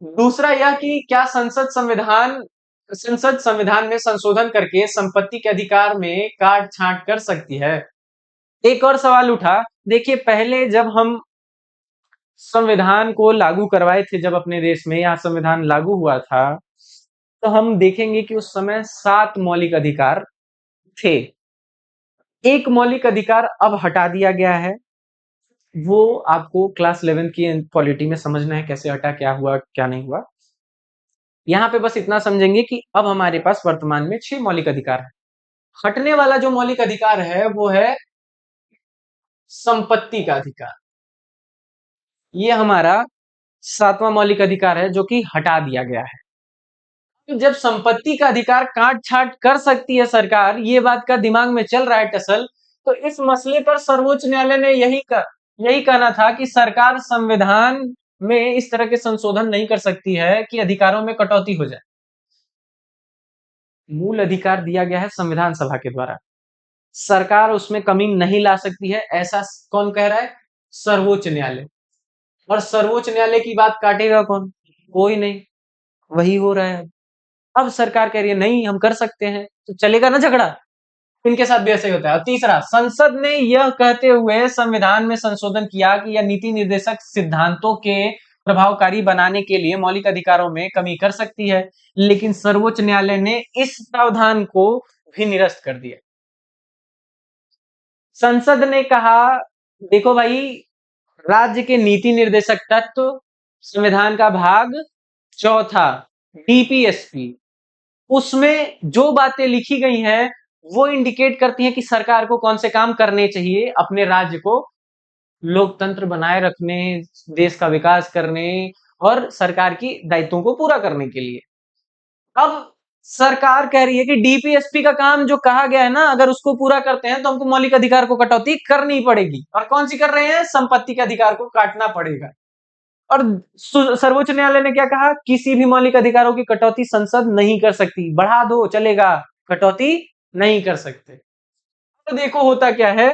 दूसरा यह कि क्या संसद संविधान में संशोधन करके संपत्ति के अधिकार में काट छांट कर सकती है? एक और सवाल उठा। देखिए पहले जब हम संविधान को लागू करवाए थे, जब अपने देश में यह संविधान लागू हुआ था, तो हम देखेंगे कि उस समय 7 मौलिक अधिकार थे। एक मौलिक अधिकार अब हटा दिया गया है, वो आपको क्लास 11 की पॉलिटी में समझना है कैसे हटा, क्या हुआ क्या नहीं हुआ। यहां पे बस इतना समझेंगे कि अब हमारे पास वर्तमान में 6 मौलिक अधिकार है। हटने वाला जो मौलिक अधिकार है वो है संपत्ति का अधिकार। ये हमारा 7वां मौलिक अधिकार है जो कि हटा दिया गया है। तो जब संपत्ति का अधिकार काट छाट कर सकती है सरकार, ये बात का दिमाग में चल रहा है टसल, तो इस मसले पर सर्वोच्च न्यायालय ने यही कहना था कि सरकार संविधान में इस तरह के संशोधन नहीं कर सकती है कि अधिकारों में कटौती हो जाए। मूल अधिकार दिया गया है संविधान सभा के द्वारा, सरकार उसमें कमी नहीं ला सकती है, ऐसा कौन कह रहा है? सर्वोच्च न्यायालय। और सर्वोच्च न्यायालय की बात काटेगा कौन? कोई नहीं। वही हो रहा है। अब सरकार कह रही है नहीं हम कर सकते हैं, तो चलेगा ना झगड़ा? इनके साथ भी ऐसे ही होता है। और तीसरा, संसद ने यह कहते हुए संविधान में संशोधन किया कि यह नीति निर्देशक सिद्धांतों के प्रभावकारी बनाने के लिए मौलिक अधिकारों में कमी कर सकती है, लेकिन सर्वोच्च न्यायालय ने इस प्रावधान को भी निरस्त कर दिया। संसद ने कहा देखो भाई, राज्य के नीति निर्देशक तत्व, संविधान का भाग चौथा डीपीएसपी, उसमें जो बातें लिखी गई हैं वो इंडिकेट करती हैं कि सरकार को कौन से काम करने चाहिए अपने राज्य को लोकतंत्र बनाए रखने, देश का विकास करने और सरकार की दायित्वों को पूरा करने के लिए। अब सरकार कह रही है कि डीपीएसपी का काम जो कहा गया है ना, अगर उसको पूरा करते हैं तो हमको मौलिक अधिकार को कटौती करनी पड़ेगी। और कौन सी कर रहे हैं? संपत्ति के अधिकार को काटना पड़ेगा। और सर्वोच्च न्यायालय ने क्या कहा? किसी भी मौलिक अधिकारों की कटौती संसद नहीं कर सकती। बढ़ा दो चलेगा, कटौती नहीं कर सकते। तो देखो होता क्या है,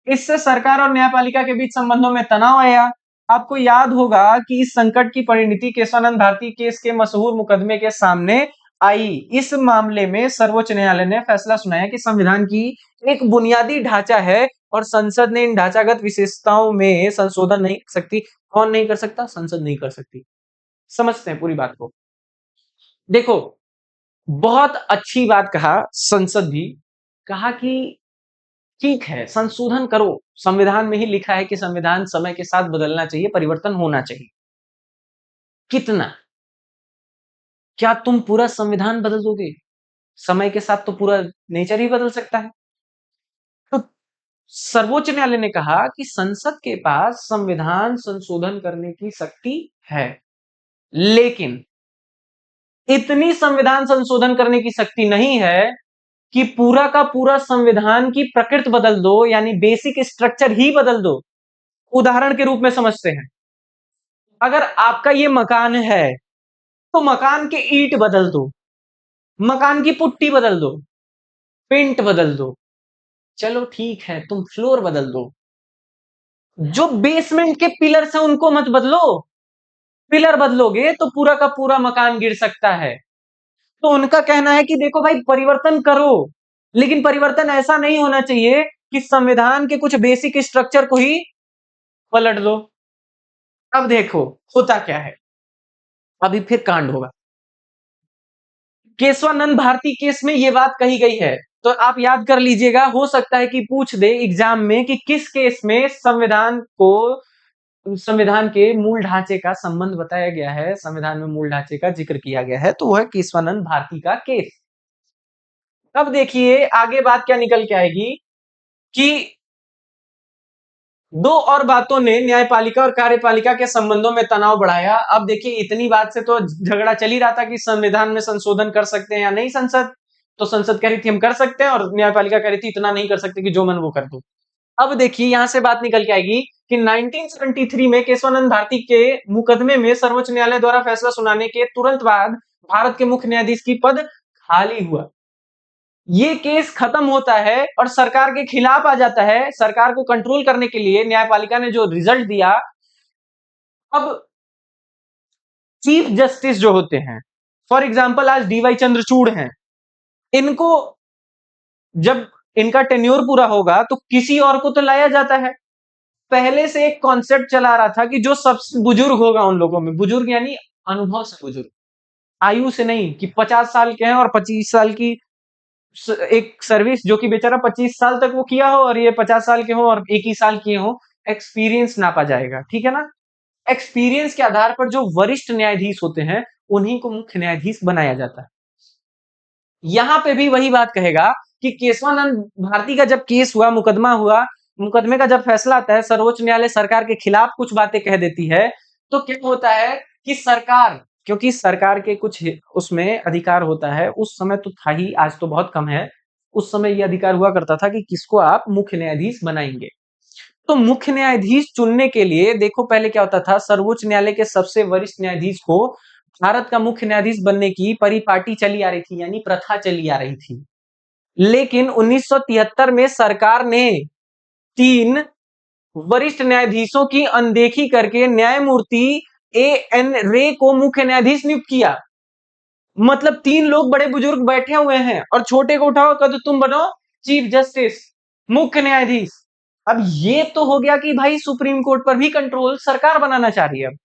इससे सरकार और न्यायपालिका के बीच संबंधों में तनाव आया। आपको याद होगा कि इस संकट की परिणति केशवानंद भारती केस के मशहूर मुकदमे के सामने आई। इस मामले में सर्वोच्च न्यायालय ने फैसला सुनाया कि संविधान की एक बुनियादी ढांचा है और संसद ने इन ढांचागत विशेषताओं में संशोधन नहीं कर सकती। कौन नहीं कर सकता? संसद नहीं कर सकती। समझते हैं पूरी बात को। देखो, बहुत अच्छी बात कहा संसद भी, कहा कि ठीक है संशोधन करो, संविधान में ही लिखा है कि संविधान समय के साथ बदलना चाहिए, परिवर्तन होना चाहिए। कितना? क्या तुम पूरा संविधान बदल दोगे? समय के साथ तो पूरा नेचर ही बदल सकता है। तो सर्वोच्च न्यायालय ने कहा कि संसद के पास संविधान संशोधन करने की शक्ति है, लेकिन इतनी संविधान संशोधन करने की शक्ति नहीं है कि पूरा का पूरा संविधान की प्रकृति बदल दो, यानी बेसिक स्ट्रक्चर ही बदल दो। उदाहरण के रूप में समझते हैं, अगर आपका ये मकान है तो मकान के ईंट बदल दो, मकान की पुट्टी बदल दो, पेंट बदल दो, चलो ठीक है तुम फ्लोर बदल दो, जो बेसमेंट के पिलर्स हैं उनको मत बदलो। पिलर बदलोगे तो पूरा का पूरा मकान गिर सकता है। तो उनका कहना है कि देखो भाई परिवर्तन करो, लेकिन परिवर्तन ऐसा नहीं होना चाहिए कि संविधान के कुछ बेसिक स्ट्रक्चर को ही पलट दो। अब देखो होता क्या है, अभी फिर कांड होगा। केशवानंद भारती केस में यह बात कही गई है, तो आप याद कर लीजिएगा, हो सकता है कि पूछ दे एग्जाम में कि किस केस में संविधान के मूल ढांचे का संबंध बताया गया है, संविधान में मूल ढांचे का जिक्र किया गया है, तो वह केशवानंद भारती का केस। अब देखिए आगे बात क्या निकल के आएगी कि दो और बातों ने न्यायपालिका और कार्यपालिका के संबंधों में तनाव बढ़ाया। अब देखिए इतनी बात से तो झगड़ा चल ही रहा था कि संविधान में संशोधन कर सकते हैं या नहीं संसद, तो संसद कह रही थी हम कर सकते हैं और न्यायपालिका कह रही थी इतना नहीं कर सकते कि जो मन वो कर दो। अब देखिए यहां से बात निकल के आएगी कि 1973 में केशवानंद भारती के मुकदमे में सर्वोच्च न्यायालय द्वारा फैसला सुनाने के तुरंत बाद भारत के मुख्य न्यायाधीश की पद खाली हुआ। ये केस खत्म होता है और सरकार के खिलाफ आ जाता है। सरकार को कंट्रोल करने के लिए न्यायपालिका ने जो रिजल्ट दिया, अब चीफ जस्टिस जो होते हैं, फॉर एग्जांपल आज डीवाई चंद्रचूड़ हैं, इनको जब इनका टेन्योर पूरा होगा तो किसी और को तो लाया जाता है। पहले से एक कॉन्सेप्ट चला रहा था कि जो सबसे बुजुर्ग होगा उन लोगों में, बुजुर्ग यानी अनुभव से बुजुर्ग, आयु से नहीं, कि 50 साल के हैं और 25 साल की एक सर्विस, जो कि बेचारा 25 साल तक वो किया हो और ये 50 साल के हो और एक ही साल किए हो, एक्सपीरियंस नापा जाएगा, ठीक है ना। एक्सपीरियंस के आधार पर जो वरिष्ठ न्यायाधीश होते हैं उन्हीं को मुख्य न्यायाधीश बनाया जाता है। यहां पे भी वही बात कहेगा कि केशवानंद भारती का जब केस हुआ, मुकदमा हुआ, मुकदमे का जब फैसला आता है, सर्वोच्च न्यायालय सरकार के खिलाफ कुछ बातें कह देती है, तो क्या होता है कि सरकार, क्योंकि सरकार के कुछ उसमें अधिकार होता है, उस समय तो था ही, आज तो बहुत कम है, उस समय यह अधिकार हुआ करता था कि किसको आप मुख्य न्यायाधीश बनाएंगे। तो मुख्य न्यायाधीश चुनने के लिए देखो पहले क्या होता था, सर्वोच्च न्यायालय के सबसे वरिष्ठ न्यायाधीश को भारत का मुख्य न्यायाधीश बनने की परिपाटी चली आ रही थी, यानी प्रथा चली आ रही थी। लेकिन 1973 में सरकार ने 3 वरिष्ठ न्यायाधीशों की अनदेखी करके न्यायमूर्ति एएन रे को मुख्य न्यायाधीश नियुक्त किया। मतलब 3 लोग बड़े बुजुर्ग बैठे हुए हैं और छोटे को उठाओ कह दो तुम बनो चीफ जस्टिस, मुख्य न्यायाधीश। अब ये तो हो गया कि भाई सुप्रीम कोर्ट पर भी कंट्रोल सरकार बनाना चाह रही है। अब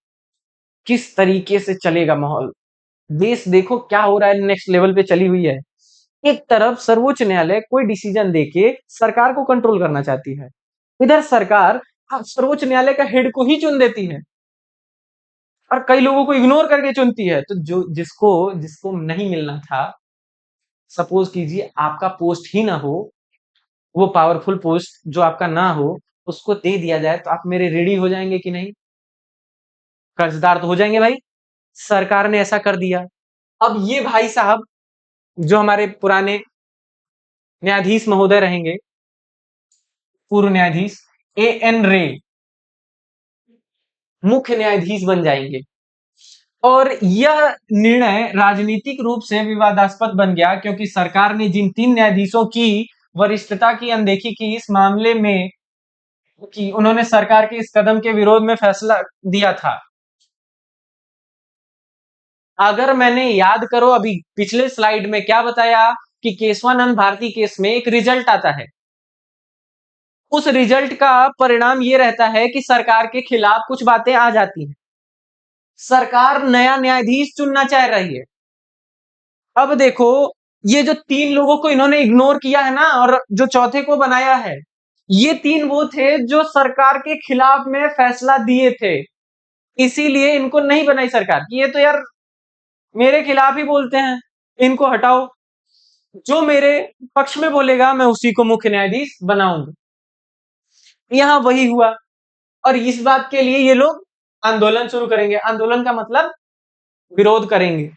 किस तरीके से चलेगा माहौल, देश देखो क्या हो रहा है, नेक्स्ट लेवल पे चली हुई है। एक तरफ सर्वोच्च न्यायालय कोई डिसीजन देके सरकार को कंट्रोल करना चाहती है, इधर सरकार सर्वोच्च न्यायालय का हेड को ही चुन देती है और कई लोगों को इग्नोर करके चुनती है। तो जो जिसको जिसको नहीं मिलना था, सपोज कीजिए आपका पोस्ट ही ना हो, वो पावरफुल पोस्ट जो आपका ना हो उसको दे दिया जाए, तो आप मेरे रेडी हो जाएंगे कि नहीं? कर्जदार तो हो जाएंगे भाई। सरकार ने ऐसा कर दिया। अब ये भाई साहब जो हमारे पुराने न्यायाधीश महोदय रहेंगे, पूर्व न्यायाधीश ए एन रे, मुख्य न्यायाधीश बन जाएंगे। और यह निर्णय राजनीतिक रूप से विवादास्पद बन गया, क्योंकि सरकार ने जिन 3 न्यायाधीशों की वरिष्ठता की अनदेखी की इस मामले में, कि उन्होंने सरकार के इस कदम के विरोध में फैसला दिया था। अगर मैंने याद करो अभी पिछले स्लाइड में क्या बताया कि केशवानंद भारती केस में एक रिजल्ट आता है, उस रिजल्ट का परिणाम ये रहता है कि सरकार के खिलाफ कुछ बातें आ जाती हैं, सरकार नया न्यायाधीश चुनना चाह रही है। अब देखो, ये जो 3 लोगों को इन्होंने इग्नोर किया है ना, और जो चौथे को बनाया है, ये 3 वो थे जो सरकार के खिलाफ में फैसला दिए थे, इसीलिए इनको नहीं बनाई सरकार कि ये तो यार मेरे खिलाफ ही बोलते हैं, इनको हटाओ, जो मेरे पक्ष में बोलेगा मैं उसी को मुख्य न्यायाधीश बनाऊंगा। यहां वही हुआ, और इस बात के लिए ये लोग आंदोलन शुरू करेंगे। आंदोलन का मतलब विरोध करेंगे।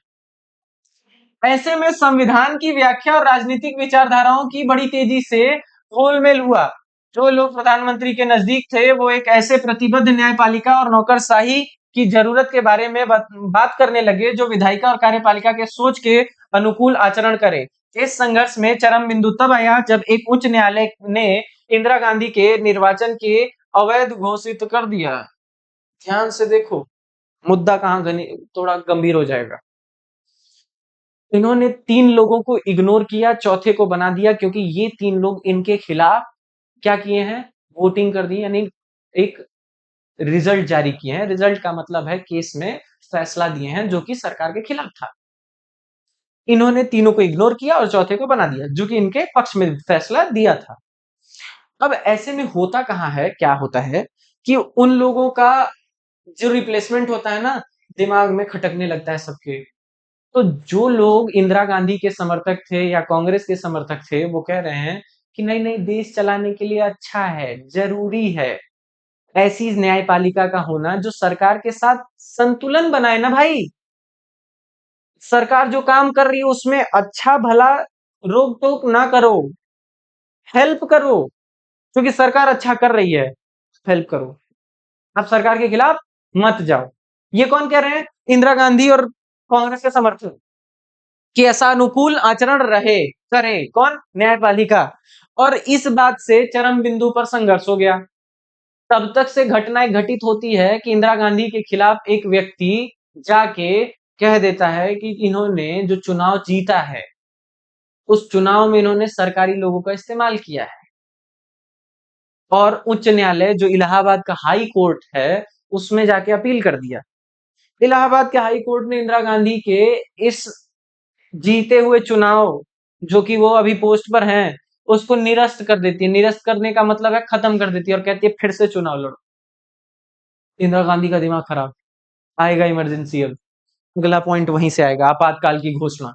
ऐसे में संविधान की व्याख्या और राजनीतिक विचारधाराओं की बड़ी तेजी से घोलमेल हुआ। जो लोग प्रधानमंत्री के नजदीक थे वो एक ऐसे प्रतिबद्ध न्यायपालिका और नौकरशाही की जरूरत के बारे में बात करने लगे जो विधायिका और कार्यपालिका के सोच के अनुकूल आचरण करे। इस संघर्ष में चरम बिंदु तब आया जब एक उच्च न्यायालय ने इंदिरा गांधी के निर्वाचन के अवैध घोषित कर दिया। ध्यान से देखो, मुद्दा कहां थोड़ा गंभीर हो जाएगा। इन्होंने 3 लोगों को इग्नोर किया, चौथे को बना दिया, क्योंकि ये 3 लोग इनके खिलाफ क्या किए हैं, वोटिंग कर दी, यानी एक रिजल्ट जारी किए हैं। रिजल्ट का मतलब है केस में फैसला दिए हैं जो कि सरकार के खिलाफ था। इन्होंने तीनों को इग्नोर किया और चौथे को बना दिया जो कि इनके पक्ष में फैसला दिया था। अब ऐसे में होता कहां है, क्या होता है कि उन लोगों का जो रिप्लेसमेंट होता है ना, दिमाग में खटकने लगता है सबके। तो जो लोग इंदिरा गांधी के समर्थक थे या कांग्रेस के समर्थक थे, वो कह रहे हैं कि नहीं नहीं, देश चलाने के लिए अच्छा है, जरूरी है ऐसी न्यायपालिका का होना जो सरकार के साथ संतुलन बनाए ना भाई। सरकार जो काम कर रही है उसमें अच्छा भला रोक टोक ना करो, हेल्प करो, क्योंकि सरकार अच्छा कर रही है, हेल्प करो। आप सरकार के खिलाफ मत जाओ। ये कौन कह रहे हैं, इंदिरा गांधी और कांग्रेस के समर्थक, कि ऐसा अनुकूल आचरण रहे, करे कौन, न्यायपालिका। और इस बात से चरम बिंदु पर संघर्ष हो गया। तब तक से घटनाएं घटित होती है कि इंदिरा गांधी के खिलाफ एक व्यक्ति जाके कह देता है कि इन्होंने जो चुनाव जीता है उस चुनाव में इन्होंने सरकारी लोगों का इस्तेमाल किया है, और उच्च न्यायालय जो इलाहाबाद का हाई कोर्ट है उसमें जाके अपील कर दिया। इलाहाबाद के हाई कोर्ट ने इंदिरा गांधी के इस जीते हुए चुनाव, जो कि वो अभी पोस्ट पर हैं, उसको निरस्त कर देती है। निरस्त करने का मतलब है खत्म कर देती है, और कहती है फिर से चुनाव लड़ो। इंदिरा गांधी का दिमाग खराब, आएगा इमरजेंसी। अब अगला पॉइंट वहीं से आएगा, आपातकाल की घोषणा।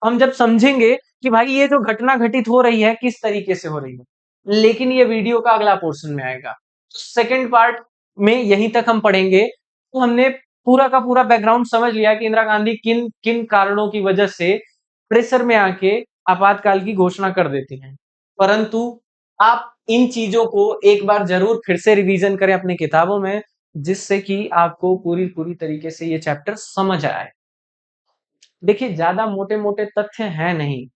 हम जब समझेंगे कि भाई ये जो घटना घटित हो रही है किस तरीके से हो रही है, लेकिन ये वीडियो का अगला पोर्शन में आएगा। सेकंड पार्ट में यहीं तक हम पढ़ेंगे। तो हमने पूरा का पूरा बैकग्राउंड समझ लिया कि इंदिरा गांधी किन किन कारणों की वजह से प्रेशर में आके आपातकाल की घोषणा कर देती हैं। परंतु आप इन चीजों को एक बार जरूर फिर से रिवीजन करें अपनी किताबों में, जिससे कि आपको पूरी पूरी तरीके से ये चैप्टर समझ आए। देखिए, ज्यादा मोटे मोटे तथ्य है नहीं,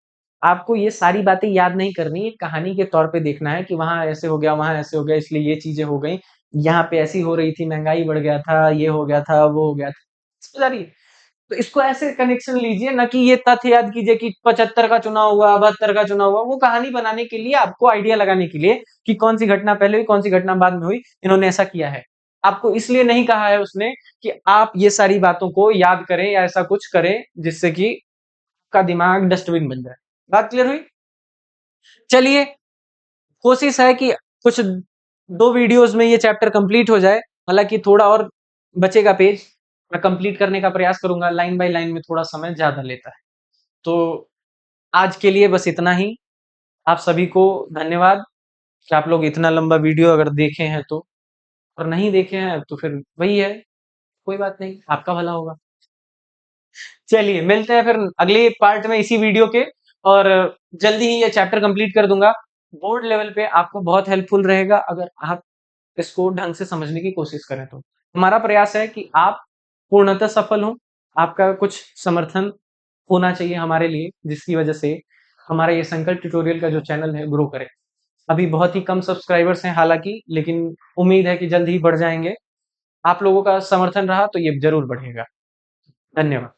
आपको ये सारी बातें याद नहीं करनी, एक कहानी के तौर पे देखना है कि वहां ऐसे हो गया, वहां ऐसे हो गया, इसलिए ये चीजें हो गई, यहाँ पे ऐसी हो रही थी, महंगाई बढ़ गया था, ये हो गया था, वो हो गया था, समझ। तो इसको ऐसे कनेक्शन लीजिए ना कि ये तथ्य याद कीजिए कि 75 का चुनाव हुआ, 72 का चुनाव हुआ। वो कहानी बनाने के लिए, आपको आइडिया लगाने के लिए कि कौन सी घटना पहले हुई, कौन सी घटना बाद में हुई, इन्होंने ऐसा किया है। आपको इसलिए नहीं कहा है उसने कि आप ये सारी बातों को याद करें या ऐसा कुछ करें जिससे कि आपका दिमाग डस्टबिन बन जाए। बात क्लियर हुई? चलिए, कोशिश है कि कुछ 2 वीडियोस में ये चैप्टर कंप्लीट हो जाए। हालांकि थोड़ा और बचेगा पेज, मैं कंप्लीट करने का प्रयास करूंगा। लाइन बाय लाइन में थोड़ा समय ज्यादा लेता है। तो आज के लिए बस इतना ही। आप सभी को धन्यवाद कि आप लोग इतना लंबा वीडियो अगर देखे हैं तो, और नहीं देखे हैं तो फिर वही है, कोई बात नहीं, आपका भला होगा। चलिए, मिलते हैं फिर अगले पार्ट में इसी वीडियो के, और जल्दी ही ये चैप्टर कंप्लीट कर दूंगा। बोर्ड लेवल पे आपको बहुत हेल्पफुल रहेगा अगर आप इसको ढंग से समझने की कोशिश करें तो। हमारा प्रयास है कि आप पूर्णतः सफल हो, आपका कुछ समर्थन होना चाहिए हमारे लिए, जिसकी वजह से हमारा ये संकल्प ट्यूटोरियल का जो चैनल है ग्रो करे। अभी बहुत ही कम सब्सक्राइबर्स हैं हालांकि, लेकिन उम्मीद है कि जल्द ही बढ़ जाएंगे। आप लोगों का समर्थन रहा तो ये जरूर बढ़ेगा। धन्यवाद।